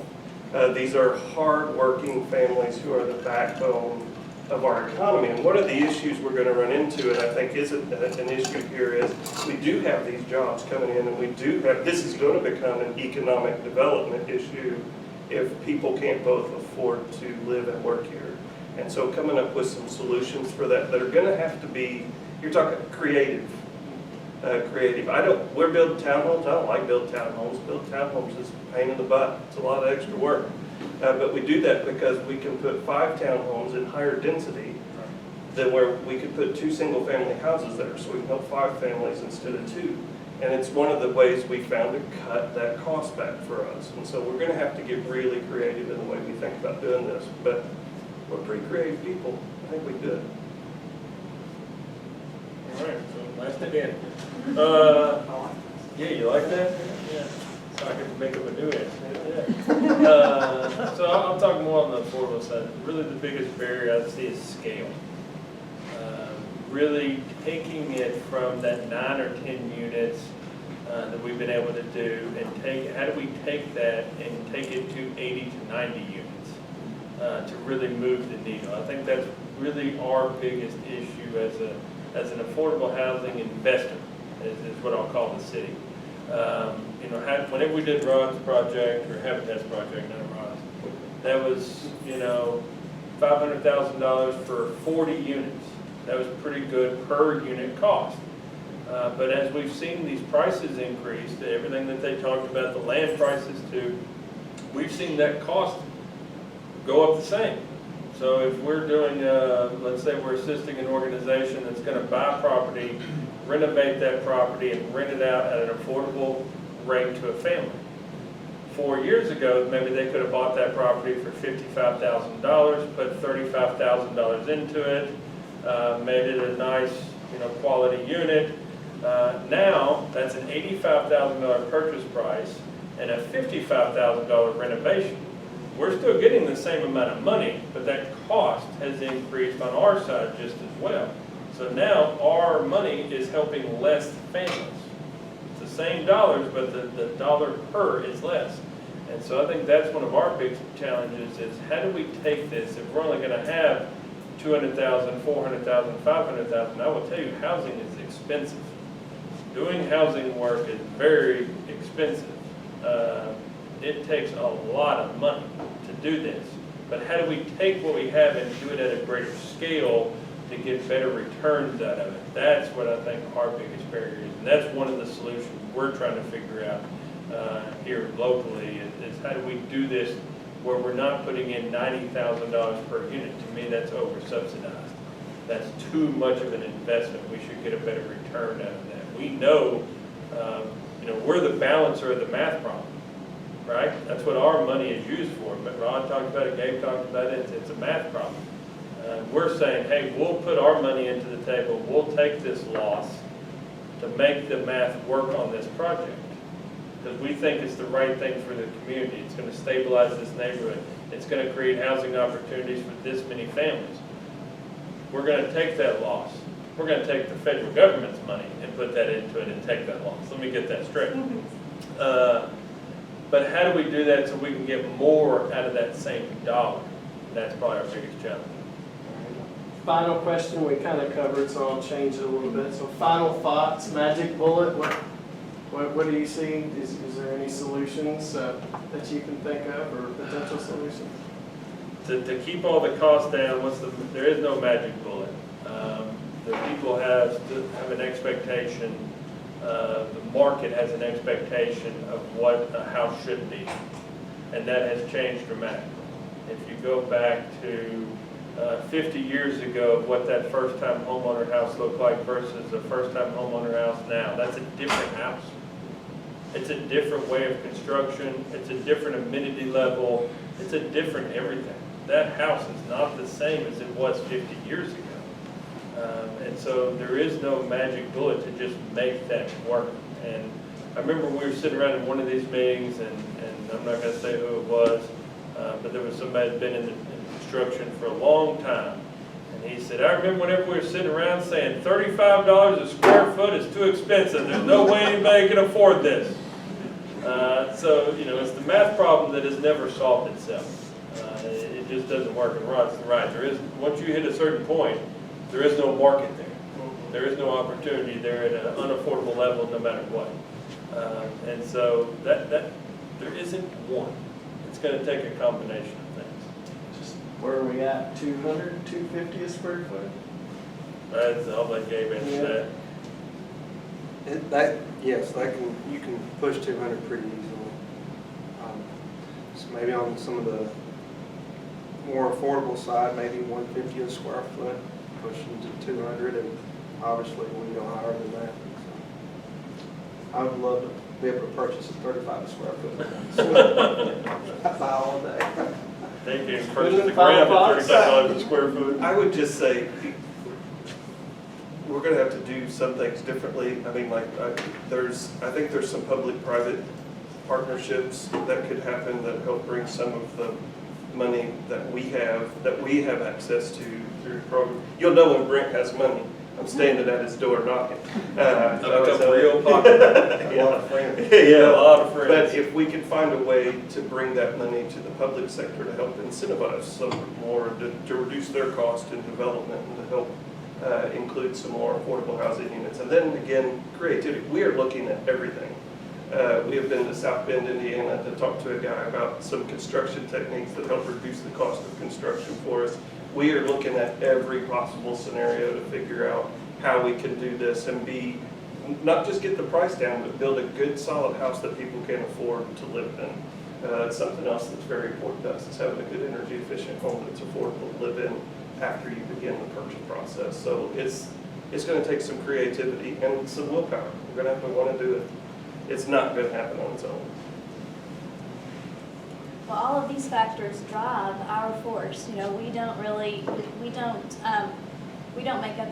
These are hard-working families who are the backbone of our economy. And one of the issues we're going to run into, and I think is an issue here, is we do have these jobs coming in, and we do have, this is going to become an economic development issue if people can't both afford to live and work here. And so coming up with some solutions for that are going to have to be, you're talking creative. We're building townhomes. I don't like building townhomes. Building townhomes is a pain in the butt. It's a lot of extra work. But we do that because we can put 5 townhomes in higher density than where we could put 2 single-family houses there. So we can help 5 families instead of 2. And it's one of the ways we found to cut that cost back for us. And so we're going to have to get really creative in the way we think about doing this. But we're pretty creative people. I think we do it. All right, so last again. Yeah, you like that? Yeah. So I can make up a new answer. Yeah. So I'll talk more on the affordable side. Really the biggest barrier I see is scale. Really taking it from that 9 or 10 units that we've been able to do and how do we take that and take it to 80 to 90 units to really move the needle. I think that's really our biggest issue as an affordable housing investor, is what I'll call the city. Whenever we did Rod's project, or Habitat's project, not Rod's, that was, $500,000 for 40 units. That was pretty good per unit cost. But as we've seen these prices increase, everything that they talked about, the land prices too, we've seen that cost go up the same. So if we're doing, let's say we're assisting an organization that's going to buy property, renovate that property, and rent it out at an affordable rate to a family. 4 years ago, maybe they could have bought that property for $55,000, put $35,000 into it, made it a nice, quality unit. Now, that's an $85,000 purchase price and a $55,000 renovation. We're still getting the same amount of money, but that cost has increased on our side just as well. So now our money is helping less families. It's the same dollars, but the dollar per is less. And so I think that's one of our big challenges is how do we take this, if we're only going to have 200,000, 400,000, 500,000, I will tell you housing is expensive. Doing housing work is very expensive. It takes a lot of money to do this. But how do we take what we have and do it at a greater scale to get better returns out of it? That's what I think our biggest barrier is. And that's one of the solutions we're trying to figure out here locally is how do we do this where we're not putting in $90,000 per unit. To me, that's over-subsidized. That's too much of an investment. We should get a better return out of that. We know, we're the balancer of the math problem, right? That's what our money is used for. But Rod talked about it, Gabe talked about it. It's a math problem. We're saying, hey, we'll put our money into the table. We'll take this loss to make the math work on this project. Because we think it's the right thing for the community. It's going to stabilize this neighborhood. It's going to create housing opportunities for this many families. We're going to take that loss. We're going to take the federal government's money and put that into it and take that loss. Let me get that straight. But how do we do that so we can get more out of that same dollar? That's probably our biggest challenge. Final question we kind of covered, so I'll change it a little bit. So final thoughts, magic bullet, what do you see? Is there any solutions that you can think of or potential solutions? To keep all the costs down, there is no magic bullet. The people have an expectation, the market has an expectation of what a house should be, and that has changed dramatically. If you go back to 50 years ago, what that first-time homeowner house looked like versus the first-time homeowner house now, that's a different house. It's a different way of construction. It's a different amenity level. It's a different everything. That house is not the same as it was 50 years ago. And so there is no magic bullet to just make that work. And I remember we were sitting around in one of these meetings, and I'm not going to say who it was, but there was somebody that had been in construction for a long time. And he said, I remember whenever we were sitting around saying $35 a square foot is too expensive. There's no way anybody can afford this. So, it's the math problem that has never solved itself. It just doesn't work in right. There is, once you hit a certain point, there is no market there. There is no opportunity there at an unaffordable level, no matter what. And so that there isn't one. It's going to take a combination of things. Just where are we at, 200, 250 a square foot? I'll let Gabe answer that. Yes, you can push 200 pretty easily. So maybe on some of the more affordable side, maybe 150 a square foot, pushing to 200, and obviously we can go higher than that. So I would love to be able to purchase a 35 square foot. That's all day. They can purchase the ground at $35 a square foot. I would just say, we're gonna have to do some things differently. I mean, like, I think there's some public-private partnerships that could happen that help bring some of the money that we have access to through the program. You'll know when Brent has money. I'm standing at his door knocking. I've become real popular. Yeah. A lot of friends. Yeah, a lot of friends. But if we could find a way to bring that money to the public sector to help incentivize some more, to reduce their cost in development and to help include some more affordable housing units. And then again, creativity. We are looking at everything. We have been to South Bend, Indiana to talk to a guy about some construction techniques that help reduce the cost of construction for us. We are looking at every possible scenario to figure out how we can do this and not just get the price down, but build a good, solid house that people can afford to live in. It's something else that's very important to us, is having a good energy efficient home that's affordable to live in after you begin the purchase process. So it's going to take some creativity and some willpower. We're going to have to want to do it. It's not going to happen on its own. Well, all of these factors drive our force. You know, we don't make up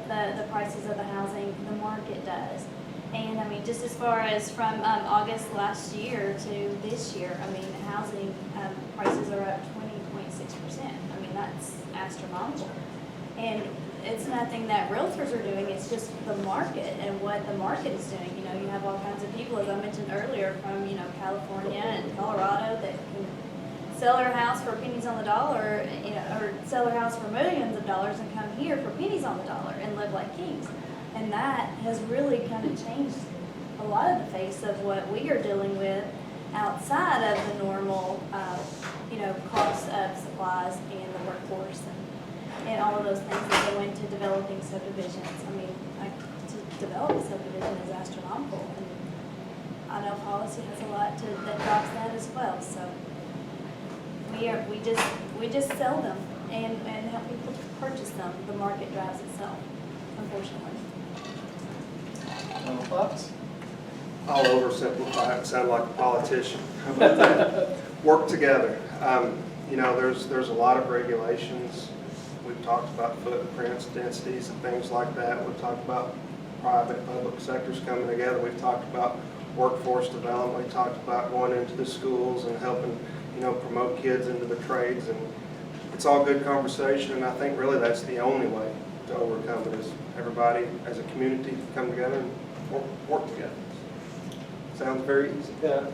the prices of the housing, the market does. And I mean, just as far as from August last year to this year, I mean, housing prices are up 20.6%. I mean, that's astronomical. And it's nothing that realtors are doing, it's just the market and what the market is doing. You know, you have all kinds of people, as I mentioned earlier, from, you know, California and Colorado that can sell their house for pennies on the dollar, you know, or sell their house for millions of dollars and come here for pennies on the dollar and live like kings. And that has really kind of changed a lot of the face of what we are dealing with outside of the normal, you know, cost of supplies and the workforce and all of those things that go into developing subdivisions. I mean, like, to develop a subdivision is astronomical, and I know policy has a lot that drives that as well. So we just sell them and help people purchase them. The market drives itself, unfortunately. Thoughts? I'll oversimplify it, sound like a politician. How about that? Work together. You know, there's a lot of regulations. We've talked about footprints, densities, and things like that. We've talked about private, public sectors coming together. We've talked about workforce development. We talked about going into the schools and helping, you know, promote kids into the trades. And it's all good conversation, and I think really that's the only way to overcome it, is everybody as a community come together and work together. Sounds very easy. Yeah,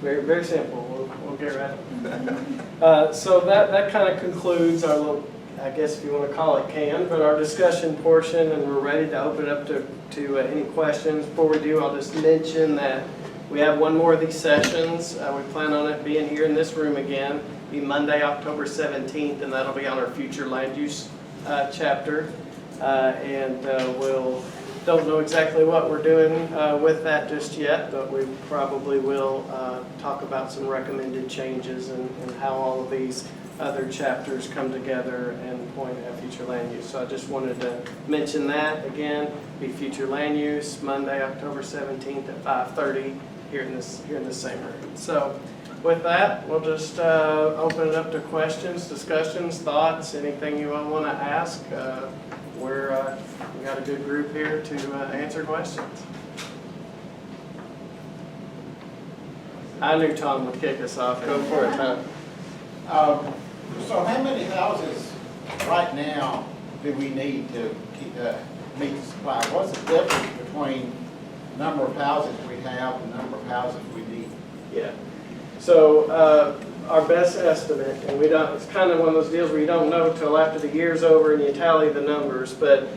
very, very simple. We'll get right at it. So that kind of concludes our little, I guess if you want to call it but our discussion portion, and we're ready to open it up to any questions. Before we do, I'll just mention that we have one more of these sessions. We plan on it being here in this room again. It'll be Monday, October 17th, and that'll be on our future land use chapter. We'll don't know exactly what we're doing with that just yet, but we probably will talk about some recommended changes and how all of these other chapters come together and point at future land use. So I just wanted to mention that again. Be future land use Monday, October 17th at 5:30 here in this same room. So with that, we'll just open it up to questions, discussions, thoughts, anything you all want to ask. We got a good group here to answer questions. I knew Tom would kick us off. Go for it, Tom. So how many houses right now do we need to meet the supply? What's the difference between the number of houses we have and the number of houses we need? Yeah. So our best estimate, and we don't, it's kind of one of those deals where you don't know till after the year's over and you tally the numbers, but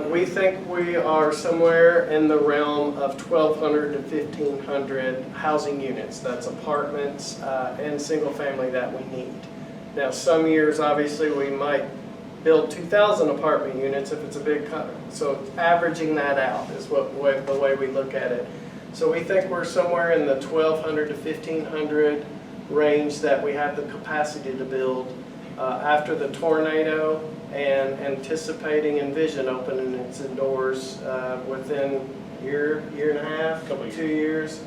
we think we are somewhere in the realm of 1,200 to 1,500 housing units. That's apartments and single family that we need. Now, some years, obviously, we might build 2,000 apartment units if it's a big, so averaging that out is the way we look at it. So we think we're somewhere in the 1,200 to 1,500 range that we have the capacity to build after the tornado, and anticipating Envision opening its doors within year and a half, 2 years.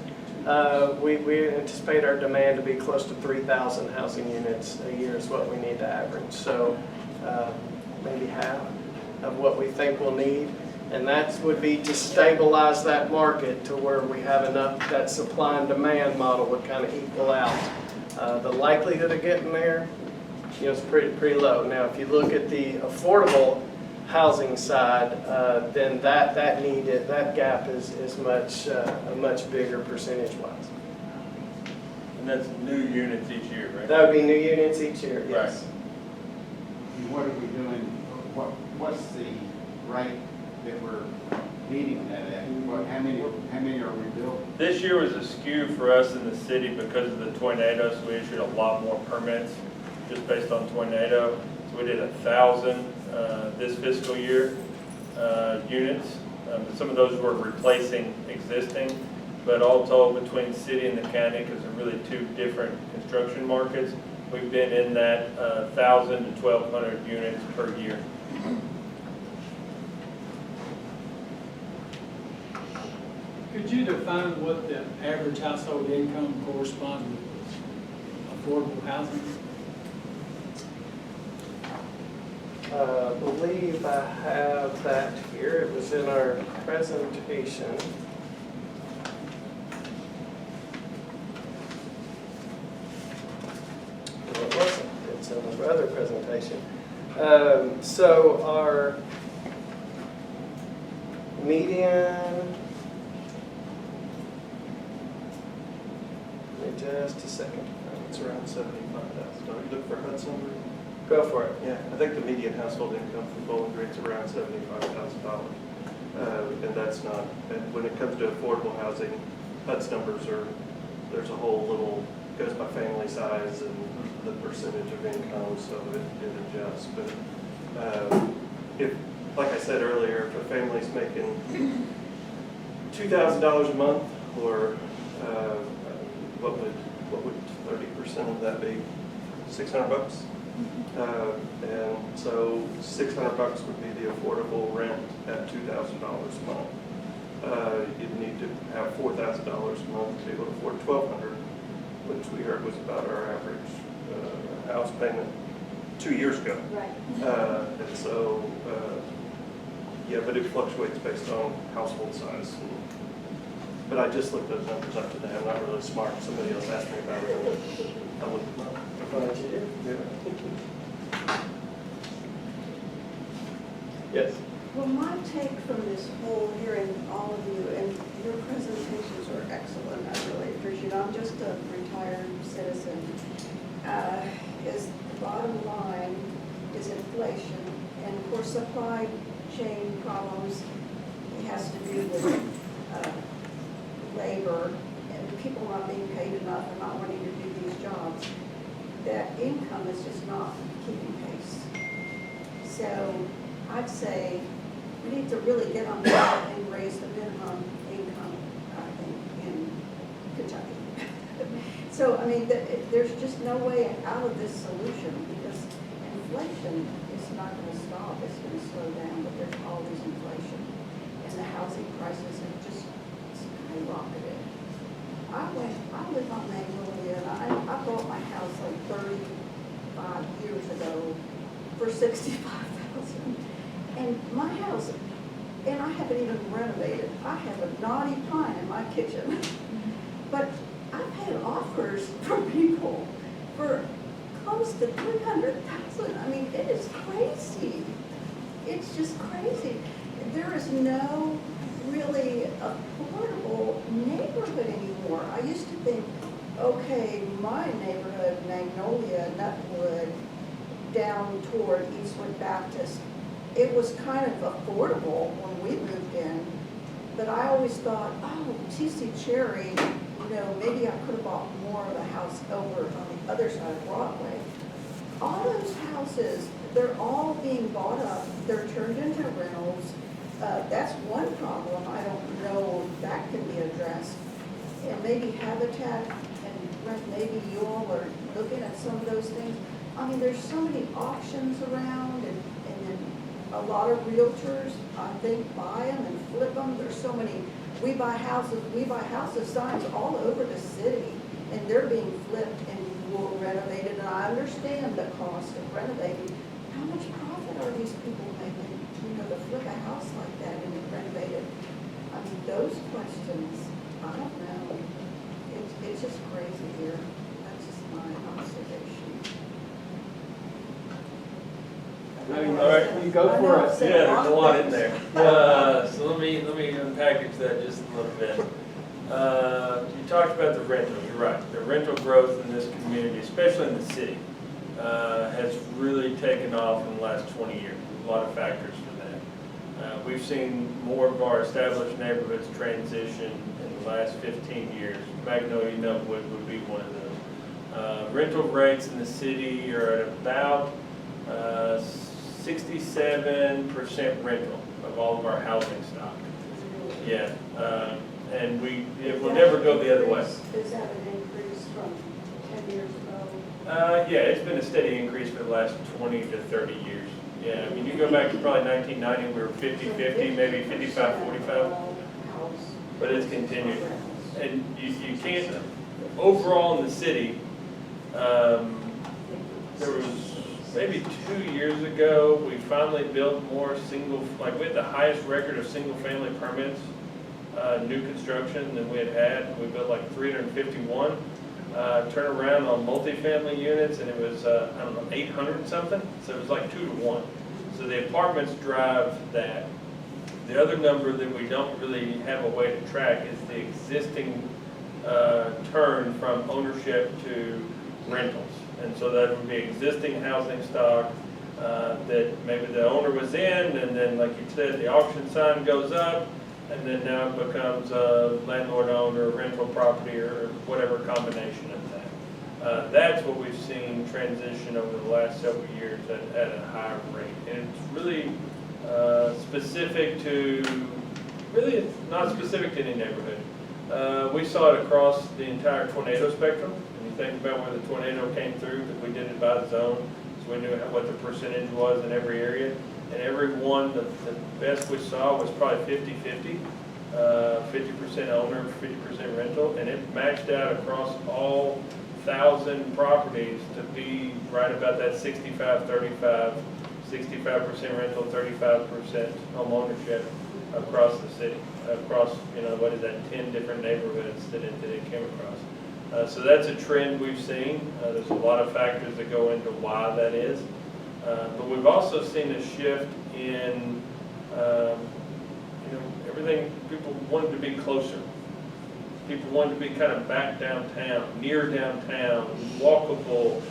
We anticipate our demand to be close to 3,000 housing units a year is what we need to average. So maybe half of what we think we'll need. And that would be to stabilize that market to where we have enough, that supply and demand model would kind of equal out. The likelihood of getting there, is pretty low. Now, if you look at the affordable housing side, then that gap is much bigger percentage-wise. And that's new units each year, right? That would be new units each year, yes. And what are we doing, what's the rate that we're meeting that at? How many are we building? This year was a skew for us in the city because of the tornado, so we issued a lot more permits just based on tornado. So we did 1,000 this fiscal year units. Some of those were replacing existing, but all told between city and the county, because they're really two different construction markets, we've been in that 1,000 to 1,200 units per year. Could you define what the average household income corresponds with affordable housing? I believe I have that here. It was in our presentation. Well, it wasn't. It's in the other presentation. So our median, give me just a second. It's around 75,000. Are you looking for HUD's number? Go for it. Yeah, I think the median household income for Bowling Green's around $75,000. And that's not, and when it comes to affordable housing, HUD's numbers are, there's a whole little, goes by family size and the percentage of income, so it adjusts. But if, like I said earlier, if a family's making $2,000 a month, or what would 30% of that be? $600? And so $600 would be the affordable rent at $2,000 a month. You'd need to have $4,000 a month to be able to afford $1,200, which we heard was about our average house payment 2 years ago. Right. And so, yeah, but it fluctuates based on household size. But I just looked those numbers up today. I'm not really smart. Somebody else asked me about it. I looked them up. Glad you did. Yeah. Yes. Well, my take from this whole hearing, all of you, and your presentations are excellent, I really appreciate it. I'm just a retired citizen. Is the bottom line is inflation, and of course supply chain problems. It has to do with labor and people not being paid enough and not wanting to do these jobs. That income is just not keeping pace. So I'd say we need to really get on that and raise the minimum income, I think, in Kentucky. So, I mean, there's just no way out of this solution because inflation is not going to stop. It's going to slow down, but there's always inflation. And the housing prices have just skyrocketed. I live on Magnolia, and I bought my house like 35 years ago for $65,000. And my house, and I haven't even renovated. I have a knotty pine in my kitchen. But I've had offers from people for close to $300,000. I mean, it is crazy. It's just crazy. There is no really affordable neighborhood anymore. I used to think okay, my neighborhood, Magnolia, Nutwood, down toward Eastwood Baptist, it was kind of affordable when we moved in, but I always thought, oh, TC Cherry, you know, maybe I could have bought more of a house over on the other side of Broadway. All those houses, they're all being bought up, they're turned into rentals. That's one problem, I don't know if that can be addressed. And maybe Habitat and Brent, maybe you all are looking at some of those things. I mean, there's so many options around, and then a lot of realtors, I think, buy them and flip them. There's so many, we buy houses signs all over the city, and they're being flipped and renovated, and I understand the cost of renovating. How much profit are these people making, you know, to flip a house like that and renovate it? I mean, those questions, I don't know. It's just crazy here. That's just my observation. All right, you go I for know, it. so- Yeah, there's a lot in there. So let me unpackage that just a little bit. You talked about the rental, you're right. The rental growth in this community, especially in the city, has really taken off in the last 20 years. There's a lot of factors for that. We've seen more of our established neighborhoods transition in the last 15 years. Magnolia, Nutwood would be one of those. Rental rates in the city are at about 67% rental of all of our housing stock. Yeah, and it will never go the other way. Is that an increase from 10 years ago? Yeah, it's been a steady increase for the last 20 to 30 years. Yeah, I mean, you go back to probably 1990, we were 50-50, maybe 55-45, but it's continued. And you can't, overall in the city, there was maybe 2 years ago, we finally built more we had the highest record of single-family permits, new construction than we had. We built like 351. Turn around on multifamily units, and it was, 800 something. So it was like 2 to 1. So the apartments drive that. The other number that we don't really have a way to track is the existing turn from ownership to rentals. And so that would be existing housing stock that maybe the owner was in, and then, like you said, the auction sign goes up, and then now it becomes a landlord-owner rental property or whatever combination of that. That's what we've seen transition over the last several years at a higher rate. And it's really specific to, really it's not specific to any neighborhood. We saw it across the entire tornado spectrum. When you think about where the tornado came through, that we did it by zone, so we knew what the percentage was in every area. And every one, the best we saw was probably 50-50, 50% owner, 50% rental, and it matched out across all 1,000 properties to be right about that 65-35, 65% rental, 35% home ownership across the city, across, 10 different neighborhoods that it came across. So that's a trend we've seen. There's a lot of factors that go into why that is. But we've also seen a shift in, everything, people wanted to be closer. People wanted to be kind of back downtown, near downtown, walkable.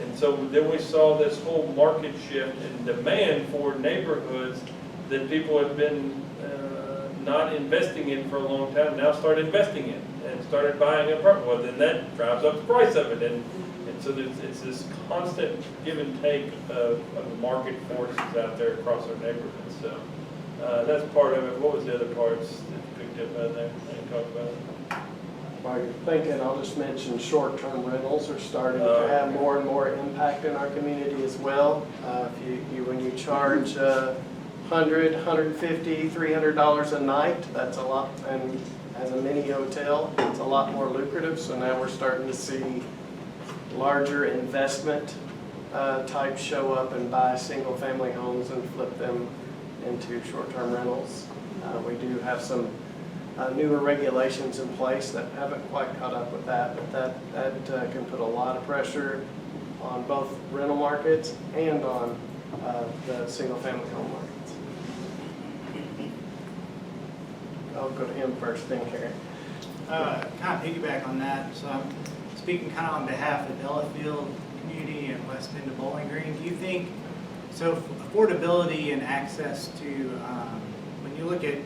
And so then we saw this whole market shift in demand for neighborhoods that people had been not investing in for a long time, now started investing in and started buying apartments. Well, then that drives up the price of it. And so it's this constant give and take of market forces out there across our neighborhoods. So that's part of it. What was the other parts that you picked up out there? I didn't talk about it. While you're thinking, I'll just mention short-term rentals are starting to have more and more impact in our community as well. When you charge $100, $150, $300 a night, that's a lot, and as a mini hotel, it's a lot more lucrative. So now we're starting to see larger investment types show up and buy single-family homes and flip them into short-term rentals. We do have some newer regulations in place that haven't quite caught up with that, but that can put a lot of pressure on both rental markets and on the single-family home markets. I'll go to him first, then Karen. Kind of piggyback on that. speaking kind of on behalf of Delafield community and West End of Bowling Green, do you think, so affordability and access to, when you look at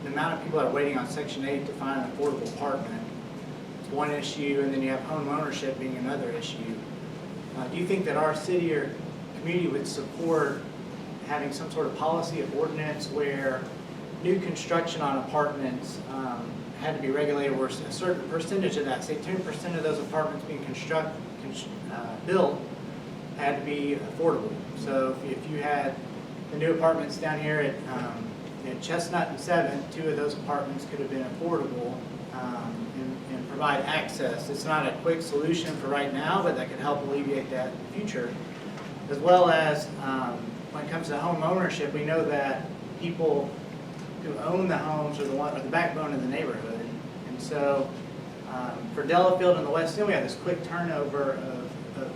the amount of people that are waiting on Section 8 to find an affordable apartment, it's one issue, and then you have home ownership being another issue. Do you think that our city or community would support having some sort of policy of ordinance where new construction on apartments had to be regulated, where a certain percentage of that, say 10% of those apartments being built, had to be affordable? So if you had the new apartments down here at Chestnut and 7th, 2 of those apartments could have been affordable and provide access. It's not a quick solution for right now, but that could help alleviate that in the future. As well as when it comes to home ownership, we know that people who own the homes are the backbone of the neighborhood. And so for Delafield and the West End, we have this quick turnover of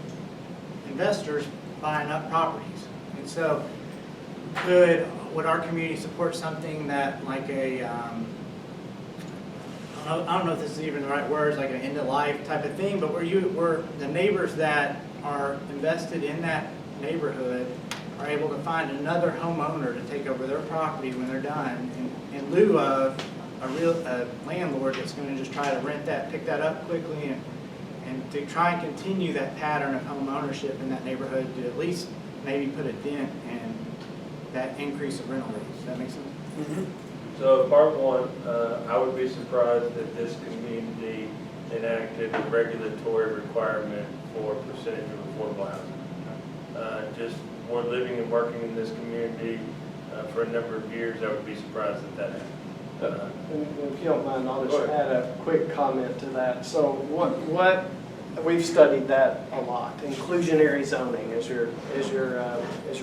investors buying up properties. And so would our community support something that like I don't know if this is even the right words, like an end of life type of thing, but where the neighbors that are invested in that neighborhood are able to find another homeowner to take over their property when they're done, in lieu of a landlord that's going to just try to rent that, pick that up quickly, and to try and continue that pattern of home ownership in that neighborhood to at least maybe put a dent in that increase of rental rates. Does that make sense? Mm-hmm. So part one, I would be surprised if this community enacted a regulatory requirement for a percentage of affordable housing. Just we're living and working in this community for a number of years. I would be surprised if that happened. If you don't mind, I'll just add a quick comment to that. So what we've studied that a lot. Inclusionary zoning is your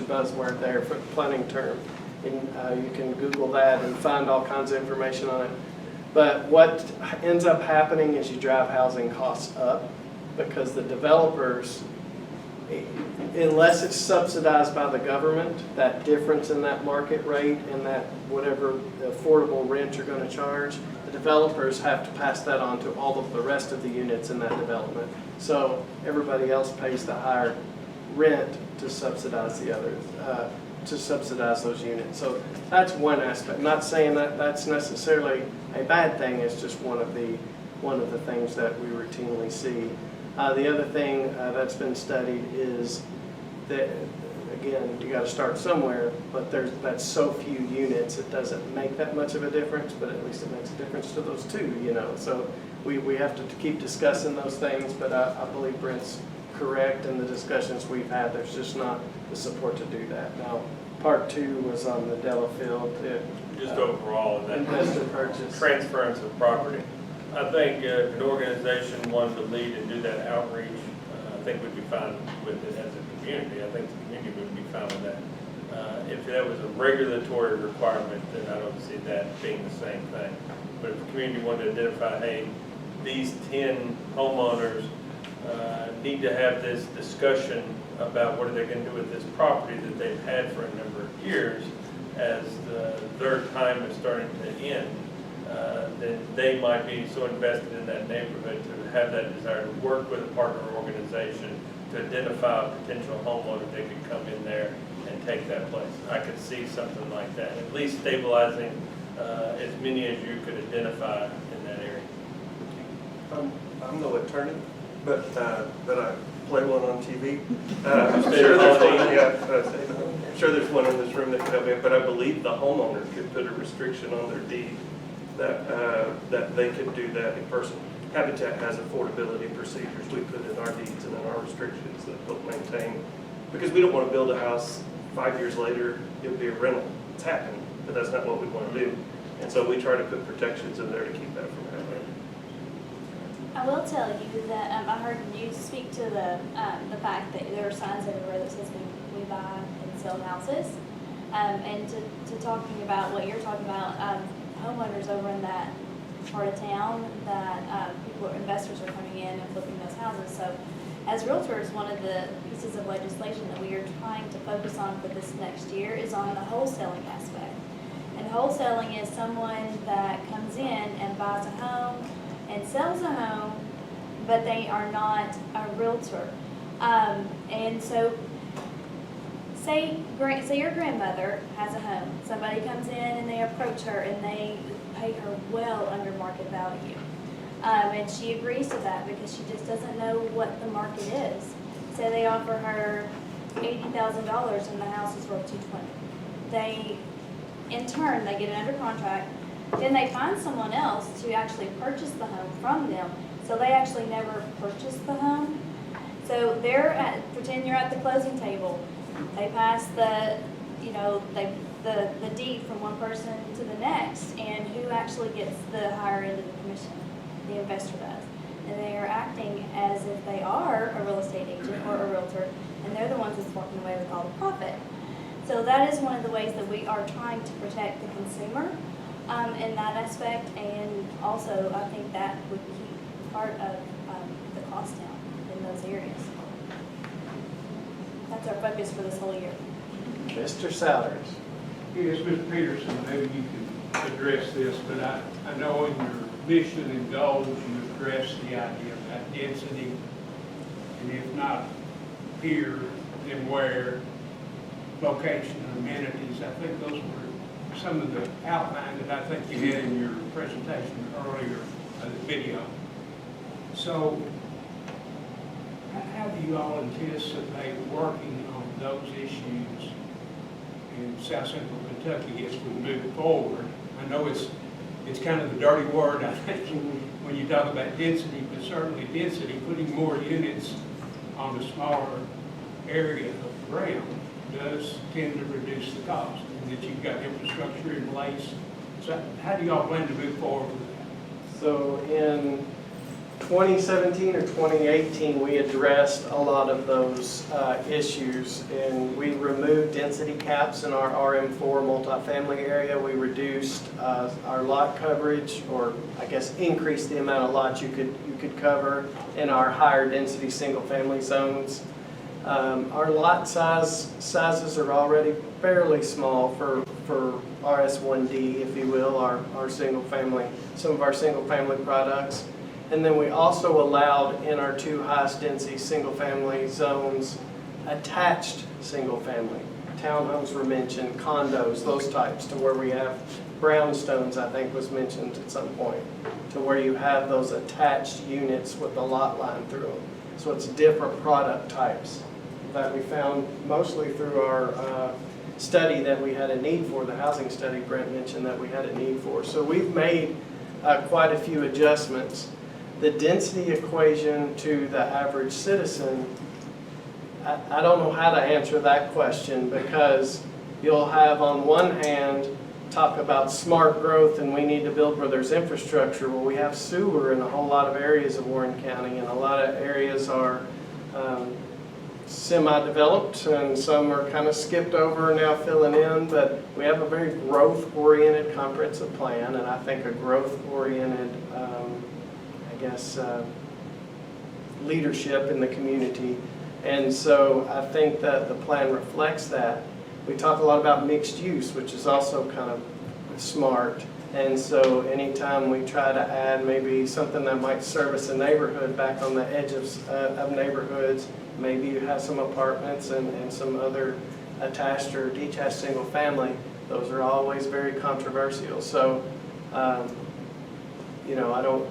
buzzword there for the planning term. And you can Google that and find all kinds of information on it. But what ends up happening is you drive housing costs up because the developers, unless it's subsidized by the government, that difference in that market rate and that whatever affordable rent you're going to charge, the developers have to pass that on to all of the rest of the units in that development. So everybody else pays the higher rent to subsidize the others, to subsidize those units. So that's one aspect. Not saying that that's necessarily a bad thing. It's just one of the things that we routinely see. The other thing that's been studied is that, again, you got to start somewhere, but that's so few units, it doesn't make that much of a difference, but at least it makes a difference to those two, So we have to keep discussing those things, but I believe Brent's correct in the discussions we've had. There's just not the support to do that. Now, part 2 was on the Delafield. Just overall, that investor purchase. transference of property. I think if an organization wanted to lead and do that outreach, I think we'd be fine with it as a community. I think the community would be fine with that. If that was a regulatory requirement, then I don't see that being the same thing. But if the community wanted to identify, hey, these 10 homeowners need to have this discussion about what are they going to do with this property that they've had for a number of years as their time is starting to end, then they might be so invested in that neighborhood to have that desire to work with a partner organization to identify a potential homeowner that could come in there and take that place. I could see something like that, at least stabilizing as many as you could identify in that area. I'm no attorney, but I play one on TV. I'm sure there's one. I'm sure there's one in this room that could have it, but I believe the homeowner could put a restriction on their deed that they could do that in person. Habitat has affordability procedures we put in our deeds and in our restrictions that help maintain, because we don't want to build a house 5 years later, it'll be a rental. It's happened, but that's not what we want to do. And so we try to put protections in there to keep that from happening. I will tell you that I heard you speak to the fact that there are signs everywhere that says we buy and sell houses, and to talking about what you're talking about, homeowners over in that part of town that investors are coming in and flipping those houses. So as realtors, one of the pieces of legislation that we are trying to focus on for this next year is on the wholesaling aspect. And wholesaling is someone that comes in and buys a home and sells a home, but they are not a realtor. And so, say your grandmother has a home. Somebody comes in and they approach her and they pay her well under market value. And she agrees to that because she just doesn't know what the market is. So they offer her $80,000 and the house is worth $220,000. In turn, they get it under contract. Then they find someone else to actually purchase the home from them. So they actually never purchased the home. So pretend you're at the closing table. They pass the deed from one person to the next, and who actually gets the higher end of the commission? The investor does. And they are acting as if they are a real estate agent or a realtor, and they're the ones that's walking away with all the profit. So that is one of the ways that we are trying to protect the consumer in that aspect, and also I think that would keep part of the cost down in those areas. That's our focus for this whole year. Mr. Souders. Yes, Mr. Peterson, maybe you can address this, but I know in your mission and goals you address the idea about density, and if not here, then where, location, amenities. I think those were some of the outline that I think you had in your presentation earlier, the video. So how do you all anticipate working on those issues in South Central Kentucky as we move forward? I know it's kind of the dirty word, I think, when you talk about density, but certainly density, putting more units on a smaller area of ground does tend to reduce the cost, and that you've got infrastructure in place. So how do y'all plan to move forward with that? So in 2017 or 2018, we addressed a lot of those issues, and we removed density caps in our RM4 multifamily area. We reduced our lot coverage, or I guess increased the amount of lots you could cover in our higher density single family zones. Our lot sizes are already fairly small for RS1D, if you will, our single family, some of our single family products. And then we also allowed in our two highest density single family zones attached single family. Townhomes were mentioned, condos, those types, to where we have brownstones, I think was mentioned at some point, to where you have those attached units with the lot line through them. So it's different product types that we found mostly through our study that we had a need for, the housing study Brent mentioned that we had a need for. So we've made quite a few adjustments. The density equation to the average citizen, I don't know how to answer that question, because you'll have on one hand talk about smart growth and we need to build where there's infrastructure. Well, we have sewer in a whole lot of areas of Warren County, and a lot of areas are semi-developed and some are kind of skipped over and now filling in, but we have a very growth-oriented comprehensive plan, and I think a growth-oriented leadership in the community. And so I think that the plan reflects that. We talk a lot about mixed use, which is also kind of smart. And so anytime we try to add maybe something that might service a neighborhood back on the edge of neighborhoods, maybe you have some apartments and some other attached or detached single family, those are always very controversial. So, I don't,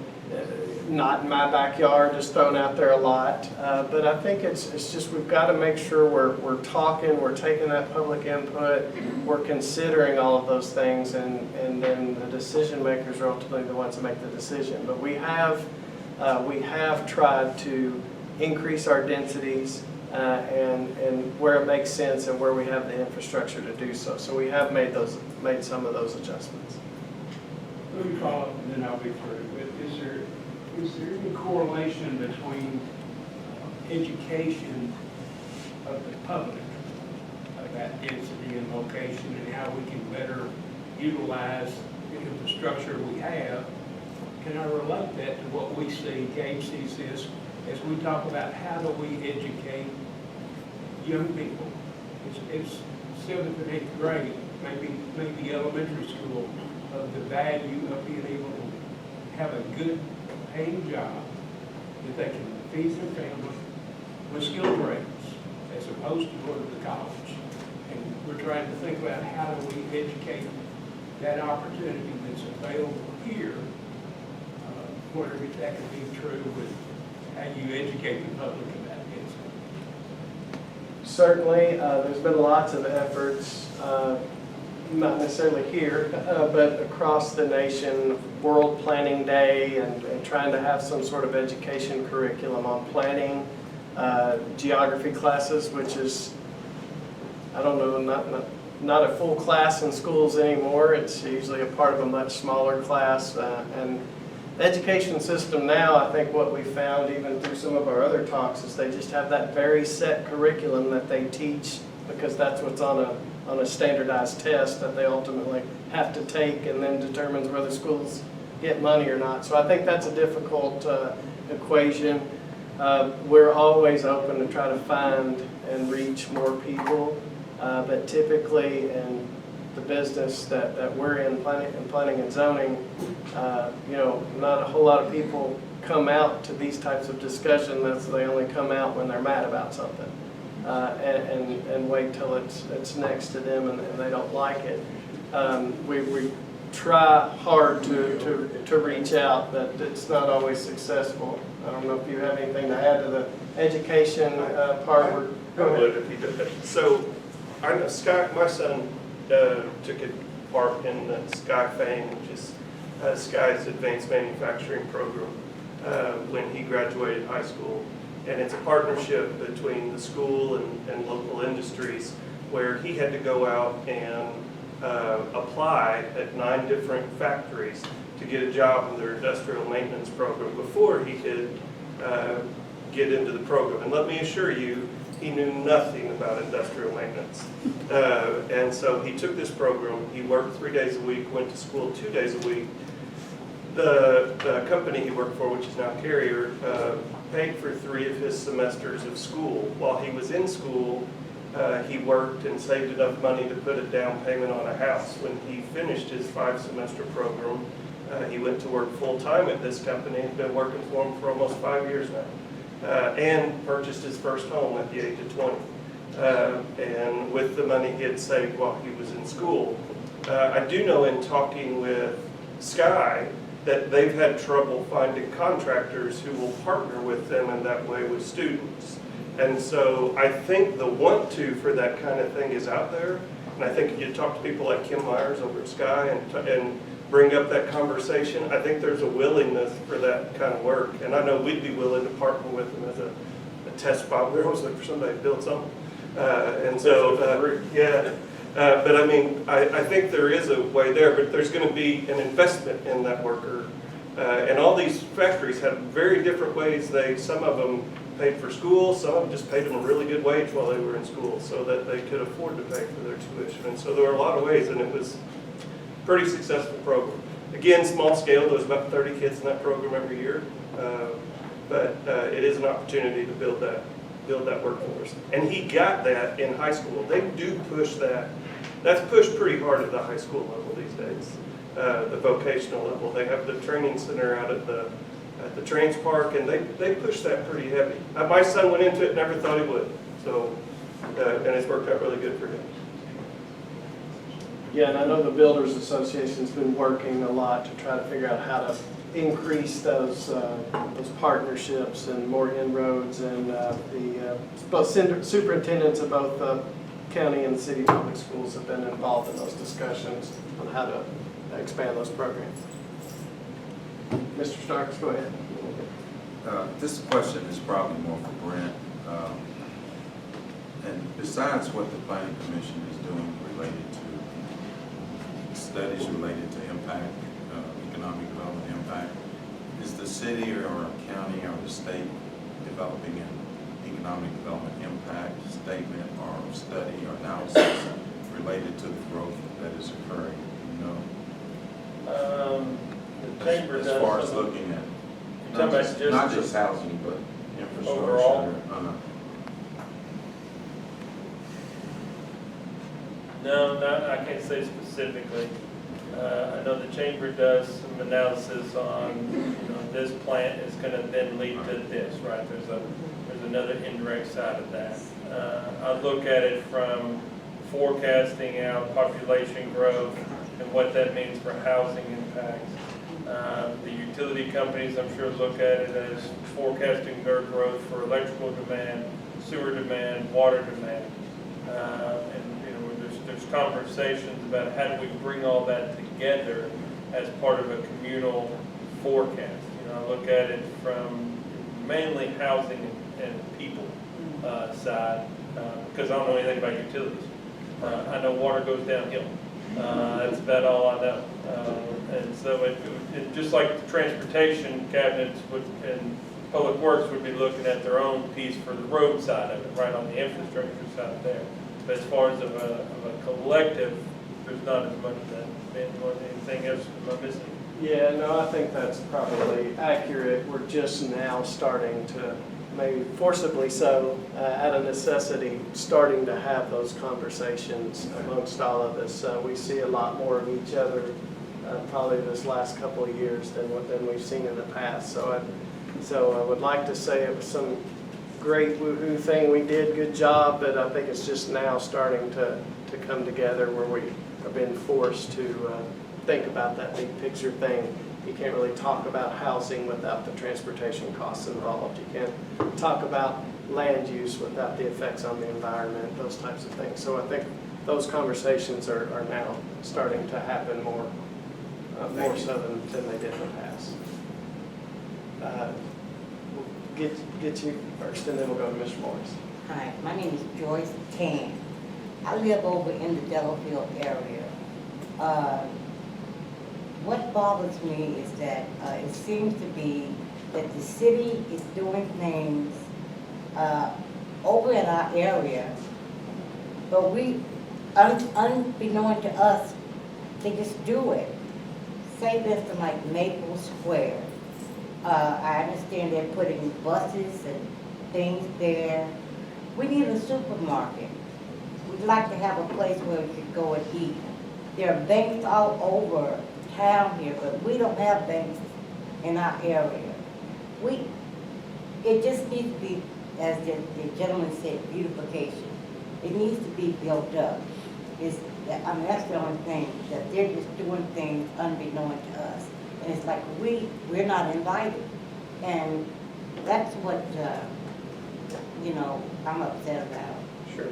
not in my backyard, just thrown out there a lot. But I think it's just, we've got to make sure we're talking, we're taking that public input, we're considering all of those things, and then the decision makers are ultimately the ones that make the decision. But we have tried to increase our densities and where it makes sense and where we have the infrastructure to do so. So we have made some of those adjustments. Let me follow up and then I'll be through. But is there any correlation between education of the public about density and location and how we can better utilize the infrastructure we have? Can I relate that to what we see, Gabe sees this, as we talk about how do we educate young people? It's 7th and 8th grade, maybe elementary school, of the value of being able to have a good paying job that they can feed their family with skilled trades as opposed to going to the college. And we're trying to think about how do we educate that opportunity that's available here, whether that could be true with how you educate the public about it. Certainly, there's been lots of efforts, not necessarily here, but across the nation, World Planning Day, and trying to have some sort of education curriculum on planning, geography classes, which is, I don't know, not a full class in schools anymore. It's usually a part of a much smaller class. And the education system now, I think what we found even through some of our other talks is they just have that very set curriculum that they teach because that's what's on a standardized test that they ultimately have to take and then determines whether schools get money or not. So I think that's a difficult equation. We're always open to try to find and reach more people, but typically in the business that we're in, planning and zoning, not a whole lot of people come out to these types of discussions. They only come out when they're mad about something, and wait till it's next to them and they don't like it. We try hard to reach out, but it's not always successful. I don't know if you have anything to add to the education part. Go ahead. If he did. So, I know Sky, my son took a part in the Sky FAME, which is Sky's advanced manufacturing program, when he graduated high school. And it's a partnership between the school and local industries where he had to go out and apply at 9 different factories to get a job in their industrial maintenance program before he could get into the program. And let me assure you, he knew nothing about industrial maintenance. And so he took this program, he worked 3 days a week, went to school 2 days a week. The company he worked for, which is now Carrier, paid for 3 of his semesters of school. While he was in school, he worked and saved enough money to put a down payment on a house. When he finished his 5-semester program, he went to work full-time at this company and been working for him for almost 5 years now. And purchased his first home at the age of 20. And with the money he had saved while he was in school. I do know in talking with Sky that they've had trouble finding contractors who will partner with them in that way with students. And so I think the want to for that kind of thing is out there. And I think if you talk to people like Kim Myers over at Sky and bring up that conversation, I think there's a willingness for that kind of work. And I know we'd be willing to partner with them as a test spot. We're always looking for somebody to build something. But I mean, I think there is a way there, but there's going to be an investment in that worker. And all these factories have very different ways. Some of them paid for school, some of them just paid them a really good wage while they were in school so that they could afford to pay for their tuition. And so there were a lot of ways, and it was a pretty successful program. Again, small scale, there was about 30 kids in that program every year. But it is an opportunity to build that workforce. And he got that in high school. They do push that. That's pushed pretty hard at the high school level these days, the vocational level. They have the training center out at the Trans Park, and they push that pretty heavy. My son went into it, never thought he would. So, and it's worked out really good for him. Yeah, and I know the Builders Association's been working a lot to try to figure out how to increase those partnerships and more inroads, and both superintendents of both county and city public schools have been involved in those discussions on how to expand those programs. Mr. Starks, go ahead. This question is probably more for Brent. And besides what the Planning Commission is doing related to studies related to impact, economic development impact, is the city or county or the state developing an economic development impact statement or study or analysis related to the growth that is occurring? The chamber does. As far as looking at not just housing, but infrastructure. Overall? No, I can't say specifically. I know the chamber does some analysis on this plant is gonna then lead to this, right? There's another indirect side of that. I look at it from forecasting out population growth and what that means for housing impacts. The utility companies, I'm sure, look at it as forecasting their growth for electrical demand, sewer demand, water demand. And there's conversations about how do we bring all that together as part of a communal forecast. I look at it from mainly housing and people side, because I don't know anything about utilities. I know water goes downhill. That's about all I know. And so it just like the transportation cabinets and public works would be looking at their own piece for the road side of it, right on the infrastructure side there. But as far as of a collective, there's not as much of that. Anything else am I missing? Yeah, no, I think that's probably accurate. We're just now starting to, maybe forcibly so, out of necessity, starting to have those conversations amongst all of us. We see a lot more of each other probably this last couple of years than we've seen in the past. So I would like to say it was some great woohoo thing we did, good job, but I think it's just now starting to come together where we are being forced to think about that big picture thing. You can't really talk about housing without the transportation costs involved. You can't talk about land use without the effects on the environment, those types of things. So I think those conversations are now starting to happen more so than they did in the past. We'll get you first, and then we'll go to Mr. Morris. Hi, my name is Joyce Tan. I live over in the Delafield area. What bothers me is that it seems to be that the city is doing things over in our area, but we, unbeknown to us, they just do it. Say this to like Maple Square. I understand they're putting buses and things there. We need a supermarket. We'd like to have a place where we could go and eat. There are banks all over town here, but we don't have banks in our area. It just needs to be, as the gentleman said, beautification. It needs to be built up. That's the only thing, that they're just doing things unbeknown to us. And it's like we're not invited. And that's what, I'm upset about. Sure.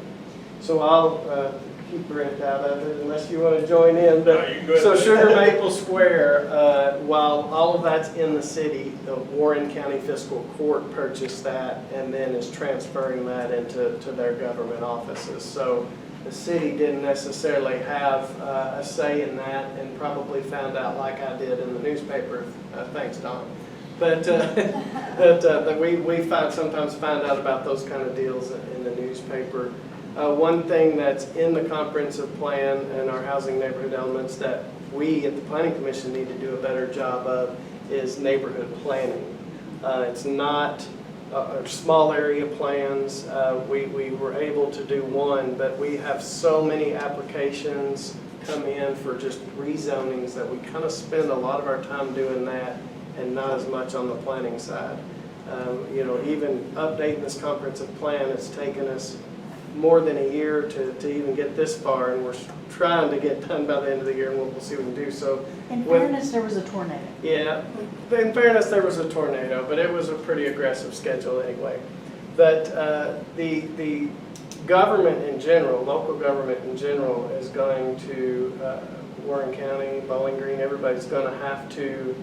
So I'll keep Brent out of it unless you want to join in. But, No, you go ahead. so Sugar Maple Square, while all of that's in the city, the Warren County Fiscal Court purchased that and then is transferring that into their government offices. So the city didn't necessarily have a say in that, and probably found out like I did in the newspaper. Thanks, Don. But that we sometimes find out about those kind of deals in the newspaper. One thing that's in the comprehensive plan and our housing neighborhood elements that we at the Planning Commission need to do a better job of is neighborhood planning. It's not small area plans. We were able to do one, but we have so many applications come in for just rezonings that we kind of spend a lot of our time doing that and not as much on the planning side. Even updating this comprehensive plan, it's taken us more than a year to even get this far, and we're trying to get done by the end of the year, and we'll see what we can do. So, in fairness, there was a tornado. Yeah, in fairness, there was a tornado, but it was a pretty aggressive schedule anyway. But the government in general, local government in general, is going to, Warren County, Bowling Green, everybody's going to have to,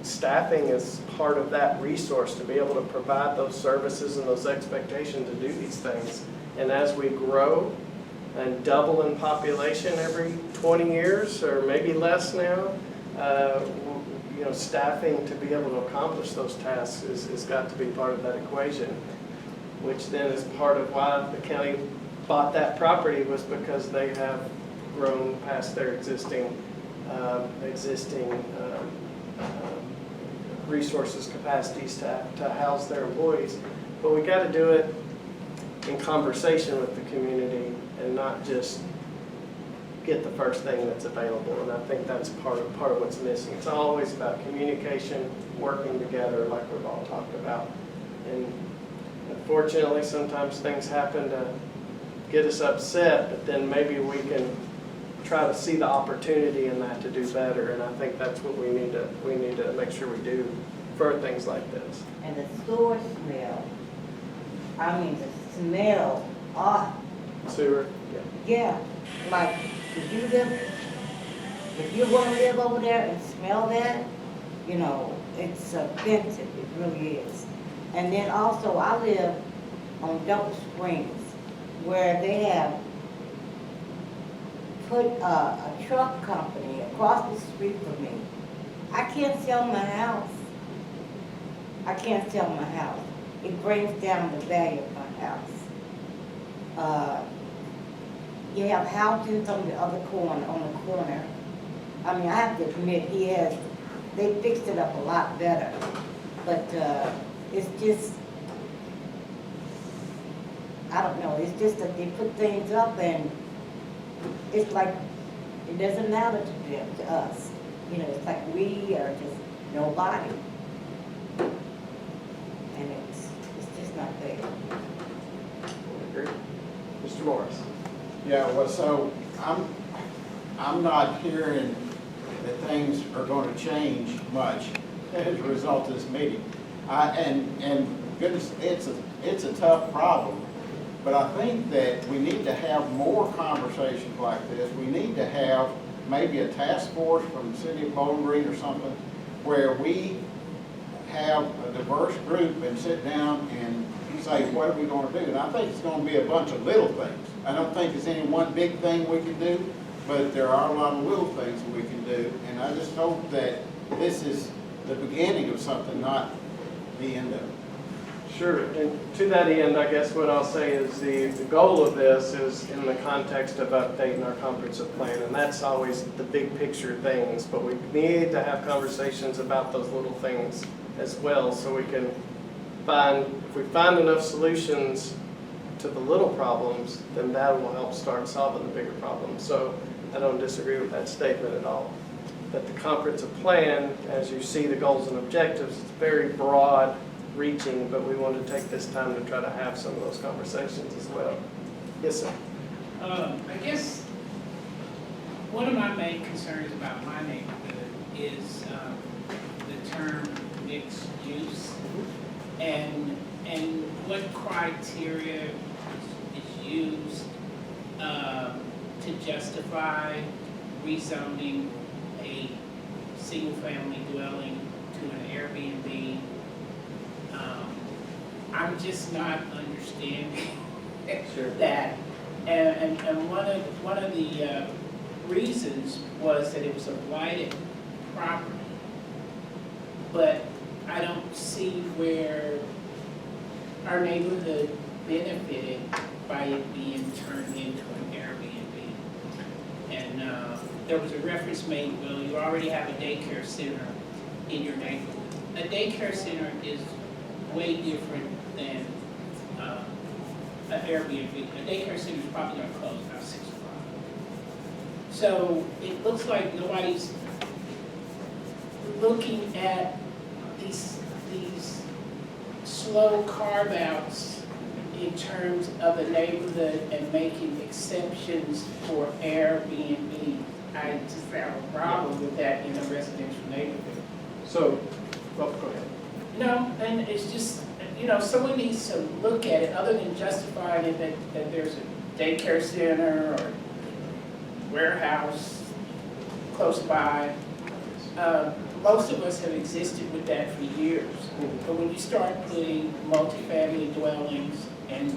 staffing is part of that resource to be able to provide those services and those expectations to do these things. And as we grow and double in population every 20 years, or maybe less now, staffing to be able to accomplish those tasks is got to be part of that equation, which then is part of why the county bought that property, was because they have grown past their existing resources, capacities to house their employees. But we got to do it in conversation with the community and not just get the first thing that's available, and I think that's part of what's missing. It's always about communication, working together like we've all talked about. And unfortunately, sometimes things happen to get us upset, but then maybe we can try to see the opportunity in that to do better, and I think that's what we need to make sure we do for things like this. And the sewer smell, I mean, the smell, Sewer, yeah, like, if you wanna live over there and smell that, you know, it's offensive, it really is. And then also, I live on Double Springs, where they have put a truck company across the street from me. I can't sell my house. I can't sell my house. It brings down the value of my house. You have houses on the other corner, I mean, I have to admit, they fixed it up a lot better. But it's just, I don't know, it's just that they put things up and it's like, it doesn't matter to them, to us. You know, it's like we are just nobody. And it's just not fair. agree. Mr. Morris. Yeah, well, so I'm not hearing that things are going to change much as a result of this meeting. And goodness, it's a tough problem, but I think that we need to have more conversations like this. We need to have maybe a task force from the city of Bowling Green or something where we have a diverse group and sit down and say, what are we going to do? And I think it's going to be a bunch of little things. I don't think there's any one big thing we can do, but there are a lot of little things that we can do. And I just hope that this is the beginning of something, not the end of it. Sure, and to that end, I guess what I'll say is the goal of this is in the context of updating our comprehensive plan, and that's always the big picture things, but we need to have conversations about those little things as well, so we can if we find enough solutions to the little problems, then that will help start solving the bigger problems. So I don't disagree with that statement at all. That the comprehensive plan, as you see the goals and objectives, it's very broad reaching, but we want to take this time to try to have some of those conversations as well. Yes, sir. I guess one of my main concerns about my neighborhood is the term mixed use and what criteria is used to justify rezoning a single-family dwelling to an Airbnb. I'm just not understanding that. And one of the reasons was that it was a blighted property. But I don't see where our neighborhood benefited by it being turned into an Airbnb. And there was a reference made, well, you already have a daycare center in your neighborhood. A daycare center is way different than an Airbnb. A daycare center is probably going to close about 6 o'clock. So it looks like nobody's looking at these slow carve-outs in terms of the neighborhood and making exceptions for Airbnb. I just have a problem with that in a residential neighborhood. So, well, go ahead. No, and it's just, someone needs to look at it other than justifying it that there's a daycare center or warehouse close by. Most of us have existed with that for years. But when you start putting multifamily dwellings and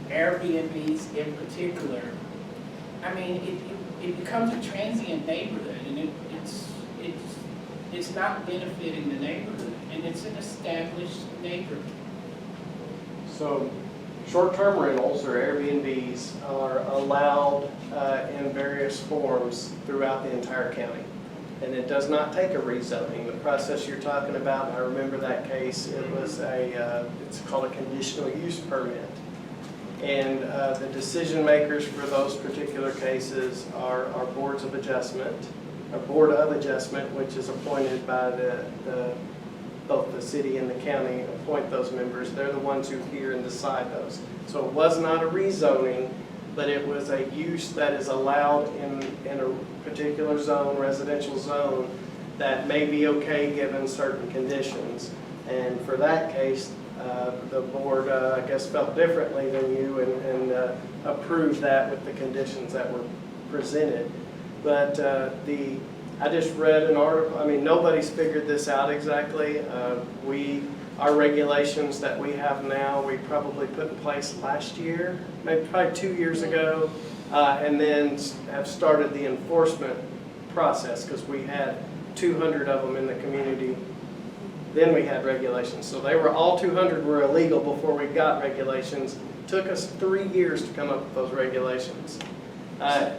Airbnbs in particular, I mean, it becomes a transient neighborhood, and it's not benefiting the neighborhood, and it's an established neighborhood. So short-term rentals or Airbnbs are allowed in various forms throughout the entire county. And it does not take a rezoning. The process you're talking about, I remember that case, it was it's called a conditional use permit. And the decision makers for those particular cases are boards of adjustment, a board of adjustment, which is appointed by both the city and the county appoint those members. They're the ones who hear and decide those. So it was not a rezoning, but it was a use that is allowed in a particular zone, residential zone, that may be okay given certain conditions. And for that case, the board, I guess, felt differently than you and approved that with the conditions that were presented. But I just read an article, I mean, nobody's figured this out exactly. Our regulations that we have now, we probably put in place last year, maybe probably 2 years ago, and then have started the enforcement process because we had 200 of them in the community. Then we had regulations. So they were, all 200 were illegal before we got regulations. Took us 3 years to come up with those regulations.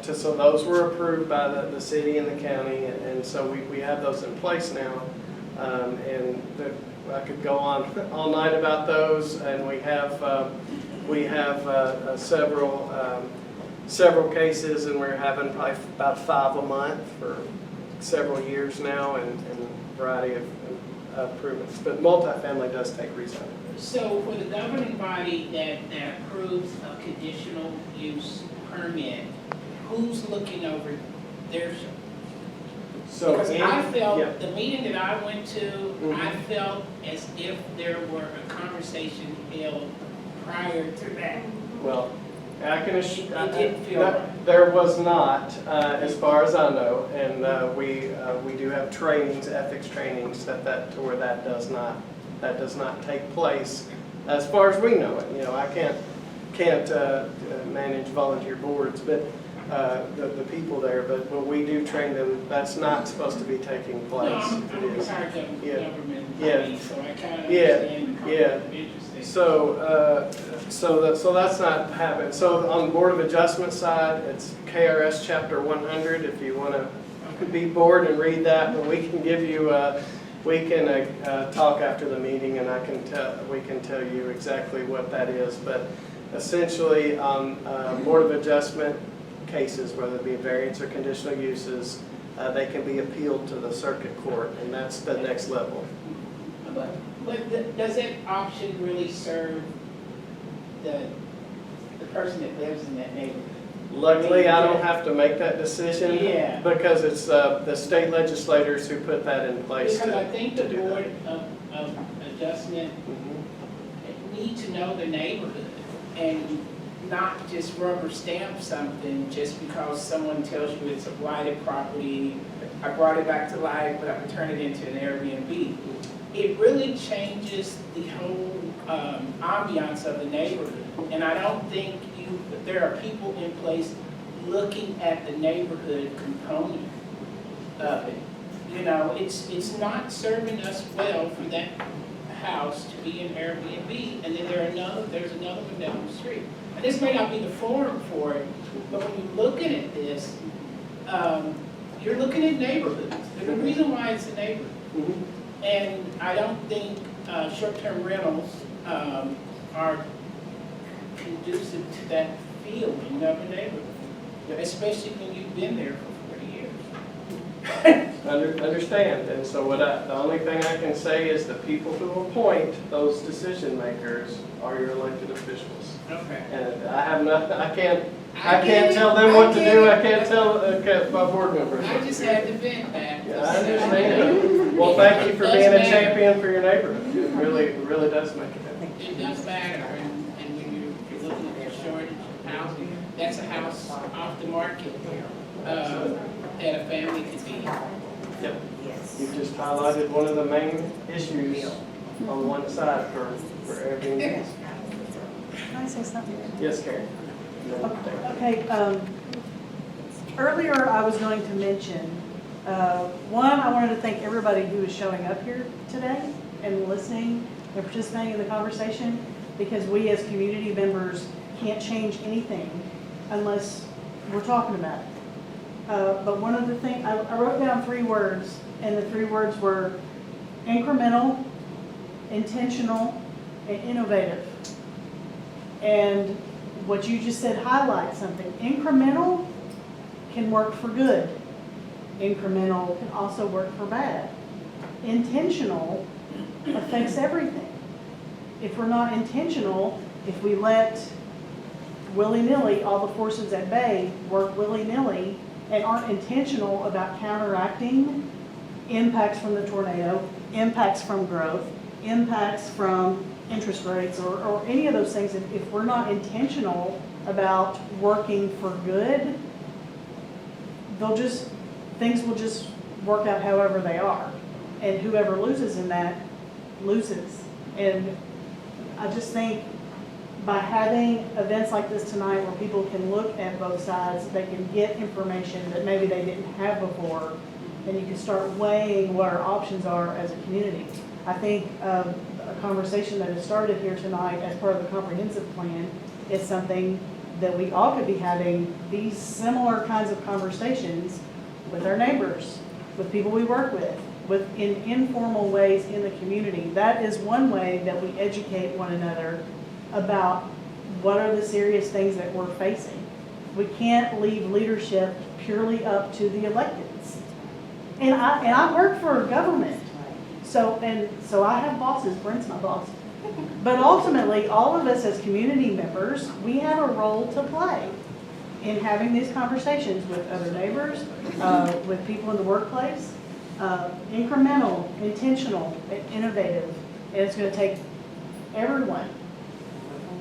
So those were approved by the city and the county, and so we have those in place now. I could go on all night about those, and we have several cases, and we're having probably about 5 a month for several years now, and a variety of improvements. But multifamily does take rezoning. So for the governing body that approves a conditional use permit, who's looking over their? So because I felt, yeah. the meeting that I went to, Mhm. I felt as if there were a conversation held prior to that. Well, I can It didn't feel right. there was not, as far as I know, and we do have trainings, ethics trainings, to where that does not take place, as far as we know it. You know, I can't manage volunteer boards, but the people there, but when we do train them, that's not supposed to be taking place. No, I'm It is. retired government Yeah. body, so I kind of Yeah. understand the Yeah. conflict of interest there. So that's not happening. So on the Board of Adjustment side, it's KRS Chapter 100. If you want to be bored and read that, but we can give you, we can talk after the meeting, and we can tell you exactly what that is. But essentially, on Board of Adjustment cases, whether it be variance or conditional uses, they can be appealed to the circuit court, and that's the next level. But does that option really serve the person that lives in that neighborhood? Luckily, I don't have to make that decision. Yeah. Because it's the state legislators who put that in place Because I think the to do Board that. of Adjustment Mhm. need to know the neighborhood and not just rubber stamp something just because someone tells you it's a blighted property. I brought it back to life, but I'm gonna turn it into an Airbnb. It really changes the whole ambiance of the neighborhood. And I don't think there are people in place looking at the neighborhood component of it. You know, it's not serving us well for that house to be an Airbnb, and then there's another one down the street. And this may not be the forum for it, but when you're looking at this, you're looking at neighborhoods. There's a reason why it's a neighborhood. Mhm. And I don't think short-term rentals are conducive to that feeling of a neighborhood, especially when you've been there for 40 years. Understand, and so the only thing I can say is the people who appoint those decision makers are your elected officials. Okay. And I have nothing, I can't get tell it, them what to get do, it. I can't tell my board members I what to just do. had to vent that. Yeah, I understand. Well, thank you for It being does a matter. champion for your neighborhood. It really does make a difference. It does matter, and when you're looking at the shortage of housing, that's a house off the market that a family could be. Yep. Yes. You just highlighted one of the main issues on one side for Airbnb. Can I say something? Yes, Karen. Okay, earlier I was going to mention, one, I wanted to thank everybody who is showing up here today and listening and participating in the conversation, because we as community members can't change anything unless we're talking about it. But one of the things, I wrote down 3 words, and the 3 words were incremental, intentional, and innovative. And what you just said highlights something. Incremental can work for good. Incremental can also work for bad. Intentional affects everything. If we're not intentional, if we let willy-nilly all the forces at bay work willy-nilly and aren't intentional about counteracting impacts from the tornado, impacts from growth, impacts from interest rates, or any of those things, if we're not intentional about working for good, things will just work out however they are. And whoever loses in that loses. And I just think by having events like this tonight where people can look at both sides, they can get information that maybe they didn't have before, and you can start weighing what our options are as a community. I think a conversation that has started here tonight as part of the comprehensive plan is something that we all could be having, these similar kinds of conversations with our neighbors, with people we work with in informal ways in the community. That is one way that we educate one another about what are the serious things that we're facing. We can't leave leadership purely up to the electeds. And I work for government. So I have bosses, Brent's my boss. But ultimately, all of us as community members, we have a role to play in having these conversations with other neighbors, with people in the workplace. Incremental, intentional, innovative. And it's going to take everyone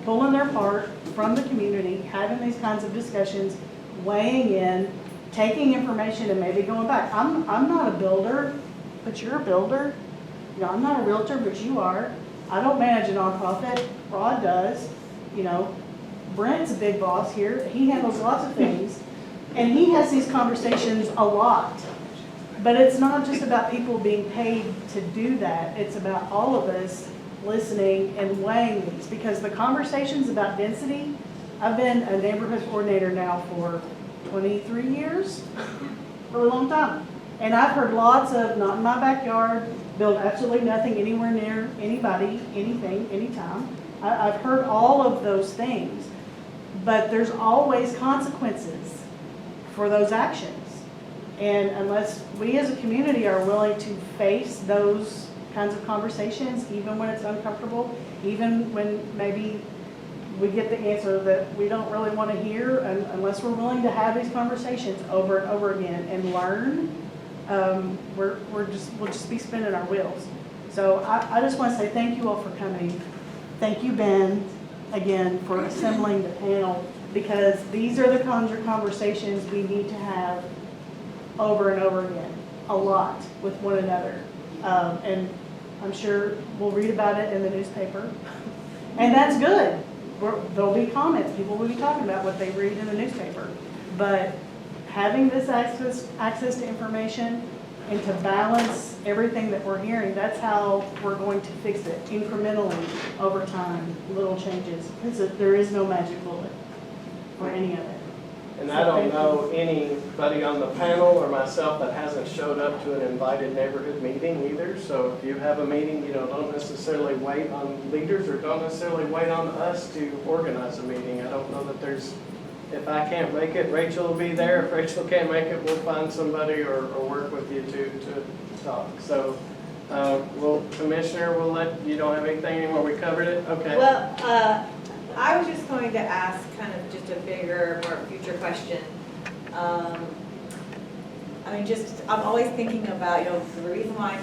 pulling their part from the community, having these kinds of discussions, weighing in, taking information and maybe going back. I'm not a builder, but you're a builder. You know, I'm not a realtor, but you are. I don't manage a nonprofit. Rod does. You know, Brent's a big boss here. He handles lots of things. And he has these conversations a lot. But it's not just about people being paid to do that. It's about all of us listening and weighing these. Because the conversations about density, I've been a neighborhood coordinator now for 23 years, for a long time. And I've heard lots of, not in my backyard, build absolutely nothing anywhere near anybody, anything, anytime. I've heard all of those things. But there's always consequences for those actions. And unless we as a community are willing to face those kinds of conversations, even when it's uncomfortable, even when maybe we get the answer that we don't really want to hear, unless we're willing to have these conversations over and over again and learn, we'll just be spinning our wheels. So I just want to say thank you all for coming. Thank you, Ben, again, for assembling the panel, because these are the kinds of conversations we need to have over and over again, a lot with one another. And I'm sure we'll read about it in the newspaper. And that's good. There'll be comments. People will be talking about what they read in the newspaper. But having this access to information and to balance everything that we're hearing, that's how we're going to fix it, incrementally, over time, little changes. Because there is no magic bullet for any of it. And I don't know anybody on the panel or myself that hasn't showed up to an invited neighborhood meeting either. So if you have a meeting, don't necessarily wait on leaders, or don't necessarily wait on us to organize a meeting. I don't know that if I can't make it, Rachel will be there. If Rachel can't make it, we'll find somebody or work with you to talk. So, Commissioner, you don't have anything anymore? We covered it? Okay. Well, I was just going to ask kind of just a bigger, more future question. I'm always thinking about, the reason why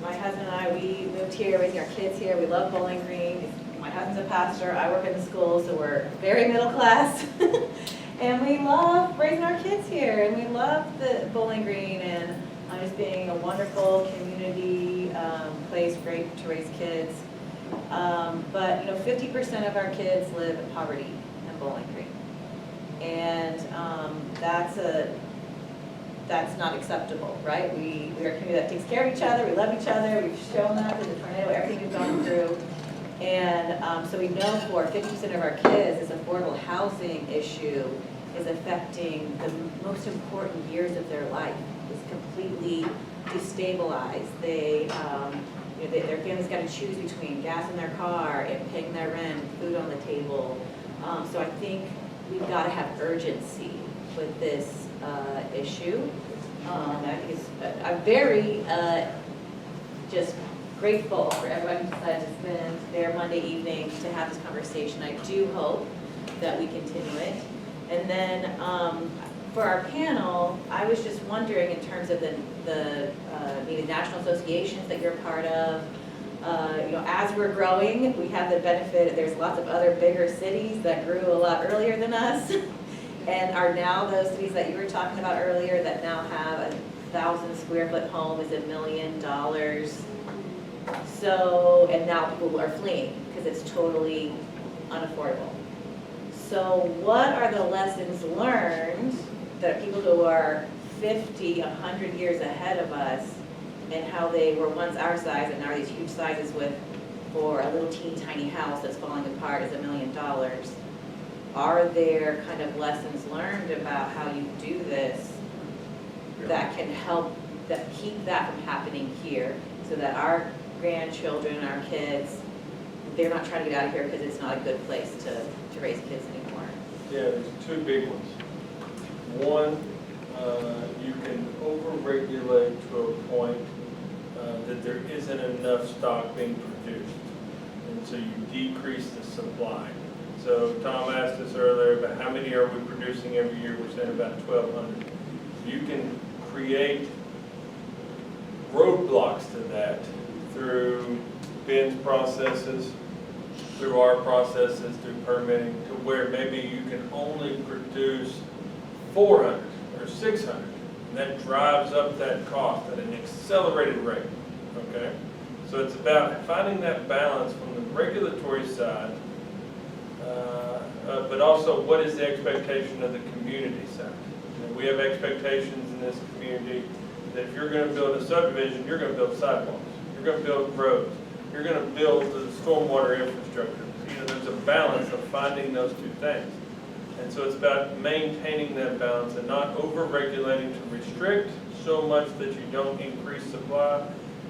my husband and I, we moved here, raising our kids here. We love Bowling Green. My husband's a pastor. I work in the school, so we're very middle class. And we love raising our kids here, and we love the Bowling Green, and just being a wonderful community place, great to raise kids. But 50% of our kids live in poverty in Bowling Green, and that's not acceptable, right? We are a community that takes care of each other. We love each other. We've shown that through the tornado, everything we've gone through, and so we know for 50% of our kids, this affordable housing issue is affecting the most important years of their life. It's completely destabilized. Their family's got to choose between gas in their car and paying their rent, food on the table, So I think we've got to have urgency with this issue. And I think I'm very just grateful for everyone who decided to spend their Monday evening to have this conversation. I do hope that we continue it. And then for our panel, I was just wondering in terms of the maybe national associations that you're part of. As we're growing, we have the benefit, there's lots of other bigger cities that grew a lot earlier than us and are now those cities that you were talking about earlier that now have a 1,000 square foot home is $1 million. So, and now people are fleeing because it's totally unaffordable. So what are the lessons learned that people who are 50, 100 years ahead of us and how they were once our size and now are these huge sizes for a little teeny tiny house that's falling apart is $1 million. Are there kind of lessons learned about how you do this that can help that keep that from happening here so that our grandchildren, our kids, they're not trying to get out of here because it's not a good place to raise kids anymore? Yeah, there's two big ones. One, you can over-regulate to a point that there isn't enough stock being produced, and so you decrease the supply. So Tom asked us earlier about how many are we producing every year. We're saying about 1,200. You can create roadblocks to that through Ben's processes, through our processes, through permitting, to where maybe you can only produce 400 or 600. And that drives up that cost at an accelerated rate, okay? So it's about finding that balance from the regulatory side, but also what is the expectation of the community side. We have expectations in this community that if you're going to build a subdivision, you're going to build sidewalks, you're going to build roads, you're going to build the stormwater infrastructure. There's a balance of finding those two things. And so it's about maintaining that balance and not over-regulating to restrict so much that you don't increase supply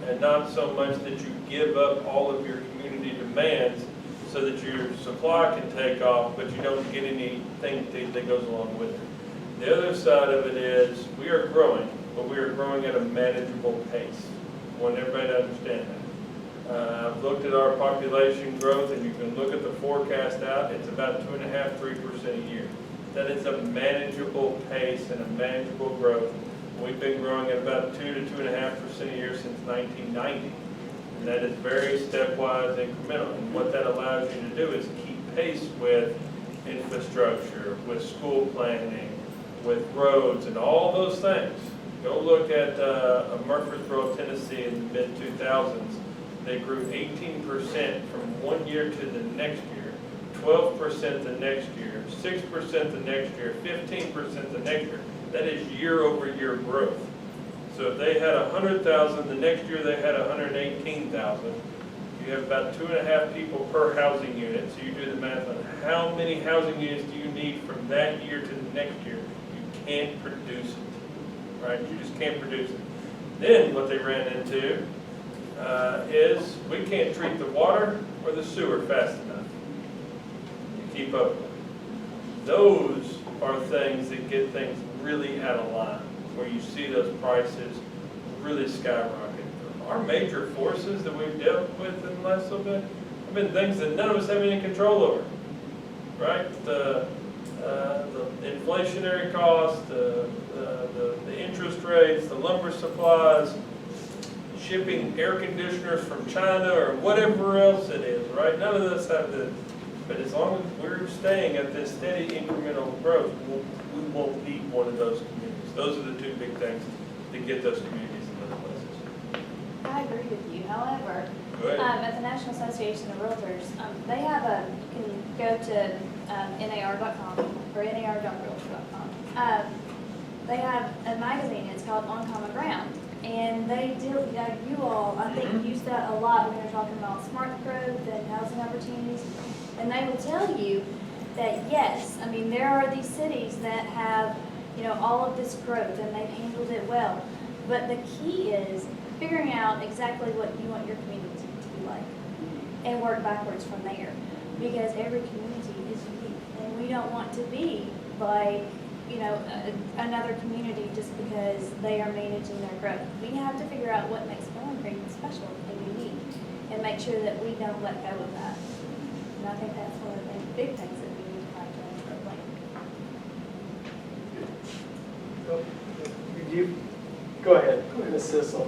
and not so much that you give up all of your community demands so that your supply can take off, but you don't get anything that goes along with it. The other side of it is we are growing, but we are growing at a manageable pace. I want everybody to understand that. I've looked at our population growth, and you can look at the forecast out. It's about 2.5%, 3% a year. That is a manageable pace and a manageable growth. We've been growing at about 2 to 2.5% a year since 1990. And that is very stepwise incremental. And what that allows you to do is keep pace with infrastructure, with school planning, with roads, and all those things. Go look at Murfreesboro, Tennessee in the mid-2000s. They grew 18% from one year to the next year, 12% the next year, 6% the next year, 15% the next year. That is year-over-year growth. So if they had 100,000, the next year they had 118,000. You have about 2.5 people per housing unit. So you do the math on how many housing units do you need from that year to the next year. You can't produce it, right? You just can't produce it. Then what they ran into is we can't treat the water or the sewer fast enough to keep up with it. Those are things that get things really out of line, where you see those prices really skyrocket. Our major forces that we've dealt with in the last little bit have been things that none of us have any control over, right? The inflationary cost, the interest rates, the lumber supplies, shipping air conditioners from China or whatever else it is, right? None of us have this. But as long as we're staying at this steady incremental growth, we won't need one of those communities. Those are the two big things to get those communities in other places. I agree with you. However, Go ahead. at the National Association of Realtors, they have you can go to NAR.com or NAR.realtor.com. They have a magazine, it's called On Common Ground. And they deal, you all, I think, use that a lot when you're talking about smart growth and housing opportunities. And they will tell you that, yes, I mean, there are these cities that have, all of this growth and they've handled it well. But the key is figuring out exactly what you want your community to be like and work backwards from there. because every community is unique, and we don't want to be like, you know, another community just because they are managing their growth. We have to figure out what makes Bowling Green special and unique, and make sure that we don't let go of that. And I think that's one of the big things that we need to factor into our plan. Go ahead, Ms. Sissel.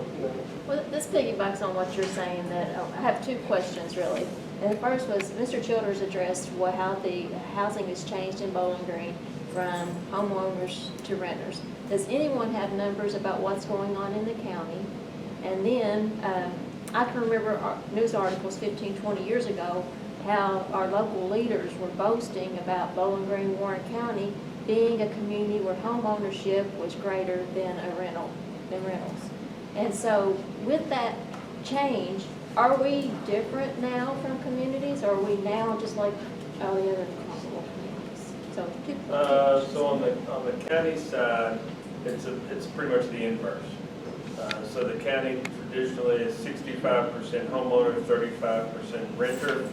Well, this piggybacks on what you're saying, that I have two questions really. And the first was, Mr. Childers addressed how the housing has changed in Bowling Green from homeowners to renters. Does anyone have numbers about what's going on in the county? And then, I can remember news articles 15, 20 years ago, how our local leaders were boasting about Bowling Green, Warren County being a community where home ownership was greater than rentals. And so with that change, are we different now from communities, or are we now just like all the other comparable communities? So on the county side, it's pretty much the inverse. So the county traditionally is 65% homeowner, 35% renter.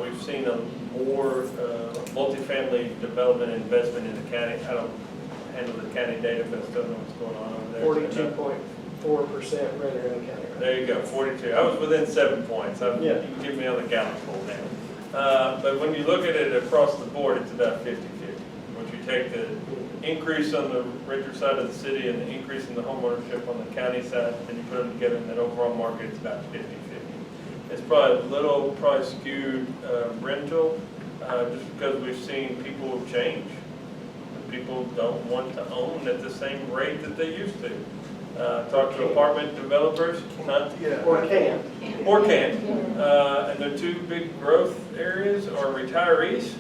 We've seen a more multifamily development investment in the county. I don't handle the county data, but I still know what's going on over there. 42.4% renter in the county. There you go, 42. I was within 7 points. You can give me on the Gallup poll now. But when you look at it across the board, it's about 50-50. Once you take the increase on the renter side of the city and the increase in the homeownership on the county side, and you put them together in that overall market, it's about 50-50. It's probably a little skewed rental, just because we've seen people change. People don't want to own at the same rate that they used to. Talk to apartment developers, Or can. And their two big growth areas are retirees,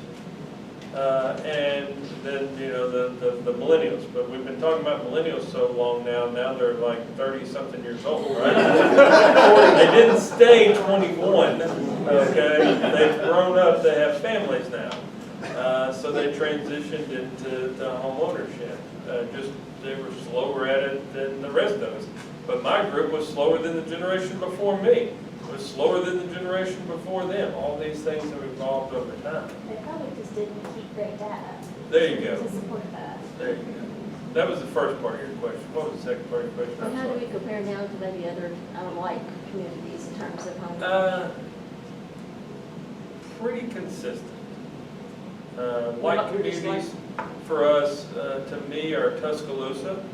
and then, you know, the millennials. But we've been talking about millennials so long now they're like 30-something years old, right? They didn't stay 21, okay? They've grown up, they have families now. So they transitioned into home ownership. They were slower at it than the rest of us. But my group was slower than the generation before me. It was slower than the generation before them. All these things have evolved over time. They probably just didn't keep great data. There you go. To support that. There you go. That was the first part of your question. What was the second part of your question? And how do we compare now to maybe other like communities in terms of home? Pretty consistent. White communities for us, to me, are Tuscaloosa,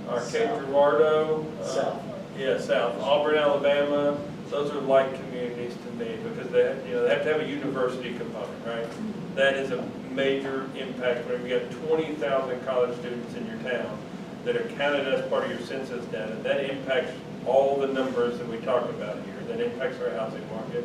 our Cape Girardeau, South, Auburn, Alabama. Those are like communities to me because they have to have a university component, right? That is a major impact. When you got 20,000 college students in your town that are counted as part of your census data, that impacts all the numbers that we talk about here. That impacts our housing market.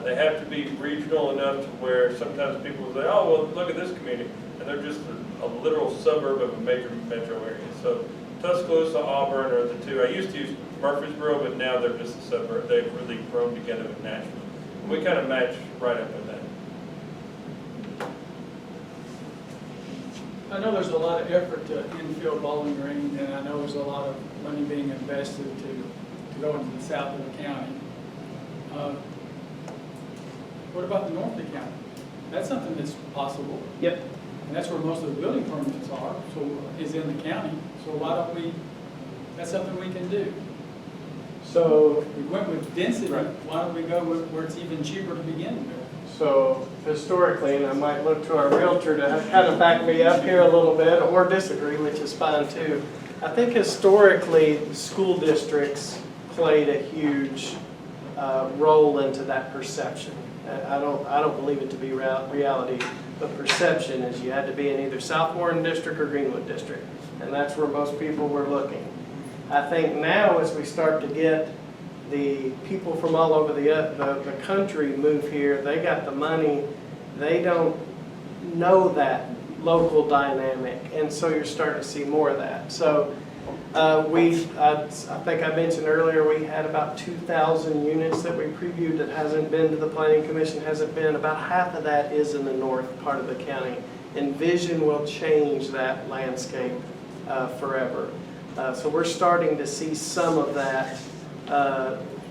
They have to be regional enough to where sometimes people say, oh, well, look at this community. And they're just a literal suburb of a major metro area. So Tuscaloosa, Auburn are the two. I used to use Murfreesboro, but now they're just a suburb. They've really grown together with Nashville. And we kind of match right up with that. I know there's a lot of effort to infill Bowling Green, and I know there's a lot of money being invested to go into the south of the county. What about the north of the county? That's something that's possible. Yep. And that's where most of the building permits are, so is in the county. So why don't we, that's something we can do. So We went with density, why don't we go with where it's even cheaper to begin with? So historically, and I might look to our realtor to kind of back me up here a little bit, or disagree, which is fine too. I think historically, school districts played a huge role into that perception. I don't believe it to be reality, but perception is you had to be in either South Warren District or Greenwood District, and that's where most people were looking. I think now as we start to get the people from all over the country move here, they got the money, they don't know that local dynamic, and so you're starting to see more of that. So I think I mentioned earlier we had about 2,000 units that we previewed that hasn't been to the Planning Commission, hasn't been. About half of that is in the north part of the county. And vision will change that landscape forever. So we're starting to see some of that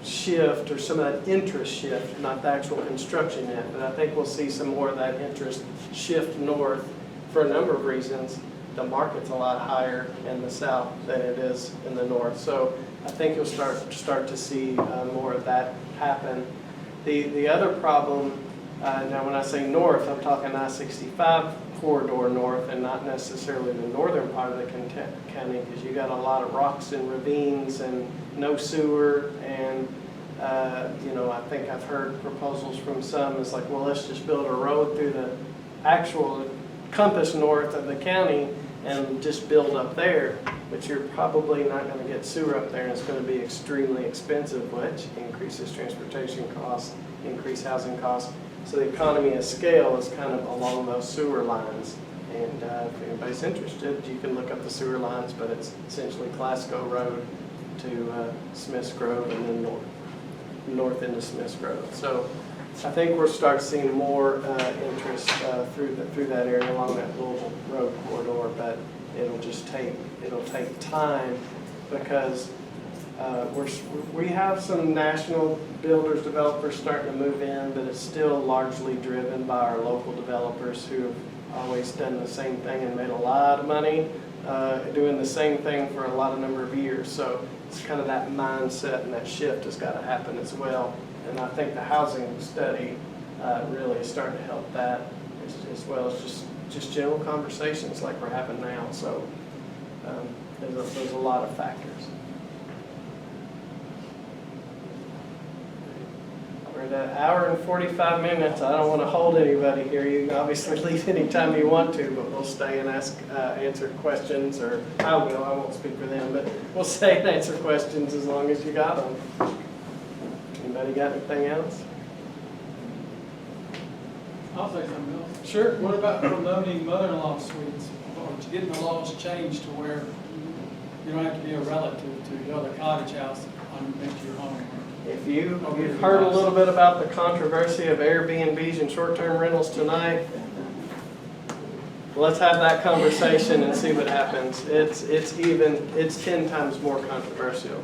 shift or some of that interest shift, not the actual construction yet, but I think we'll see some more of that interest shift north for a number of reasons. The market's a lot higher in the south than it is in the north. So I think you'll start to see more of that happen. The other problem, now when I say north, I'm talking I-65 corridor north and not necessarily the northern part of the county, because you got a lot of rocks and ravines and no sewer, and I think I've heard proposals from some, it's like, well, let's just build a road through the actual compass north of the county and just build up there, but you're probably not going to get sewer up there, and it's going to be extremely expensive, which increases transportation costs, increase housing costs. So the economy of scale is kind of along those sewer lines. And if anybody's interested, you can look up the sewer lines, but it's essentially Glasgow Road to Smiths Grove and then north into Smiths Grove. So I think we'll start seeing more interest through that area along that Louisville Road corridor, but it'll take time because we have some national builders, developers starting to move in, but it's still largely driven by our local developers who have always done the same thing and made a lot of money doing the same thing for a number of years. So it's kind of that mindset and that shift has got to happen as well. And I think the housing study really is starting to help that as well as just general conversations like we're having now. So there's a lot of factors. We're at an hour and 45 minutes. I don't want to hold anybody here. You can obviously leave anytime you want to, but we'll stay and answer questions, or I won't speak for them, but we'll stay and answer questions as long as you got them. Anybody got anything else? I'll say something else. Sure. What about promoting mother-in-law suites, or getting the laws changed to where you don't have to be a relative to build a cottage house into your home? If you've heard a little bit about the controversy of Airbnbs and short-term rentals tonight, let's have that conversation and see what happens. It's 10 times more controversial.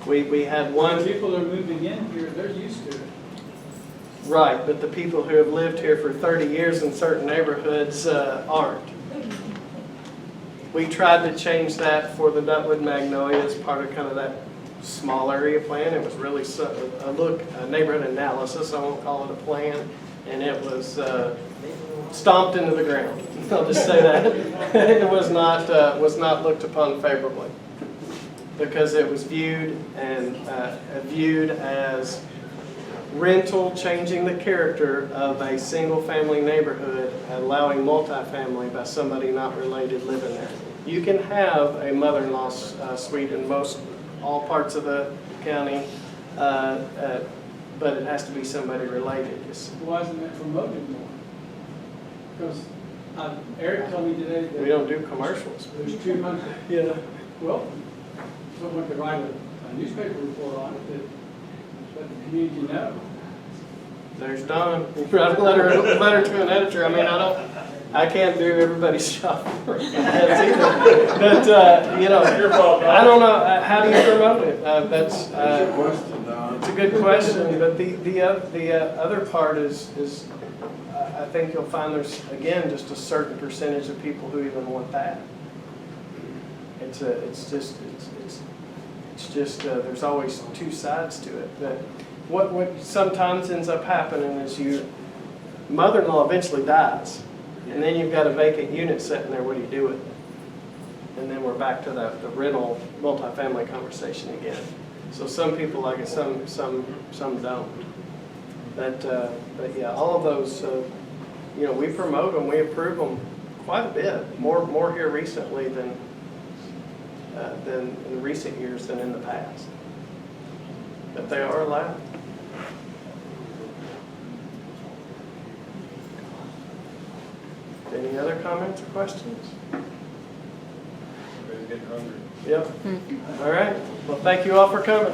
We had one. The people that are moving in here, they're used to it. Right, but the people who have lived here for 30 years in certain neighborhoods aren't. We tried to change that for the Dutwood Magnolia as part of kind of that small area plan. It was really a neighborhood analysis, I won't call it a plan, and it was stomped into the ground. I'll just say that. It was not looked upon favorably because it was viewed as rental changing the character of a single-family neighborhood, allowing multifamily by somebody not related living there. You can have a mother-in-law suite in all parts of the county, but it has to be somebody related. Why isn't that promoted more? Because Eric told me today that we don't do commercials. There's 200. Yeah. Well, someone could write a newspaper report on it that let the community know. There's Don. You write a letter to an editor. I mean, I can't do everybody's job for either. But I don't know. How do you promote it? That's it's a good question. But the other part is I think you'll find there's again just a certain percentage of people who even want that. It's just there's always two sides to it. But what sometimes ends up happening is mother-in-law eventually dies. And then you've got a vacant unit sitting there, what do you do with it? And then we're back to the rental multifamily conversation again. So some people like it, some don't. But yeah, all of those, we promote them, we approve them quite a bit, more here recently than in recent years than in the past. But they are allowed. Any other comments or questions? Everybody's getting hungry. Yep. All right. Well, thank you all for coming.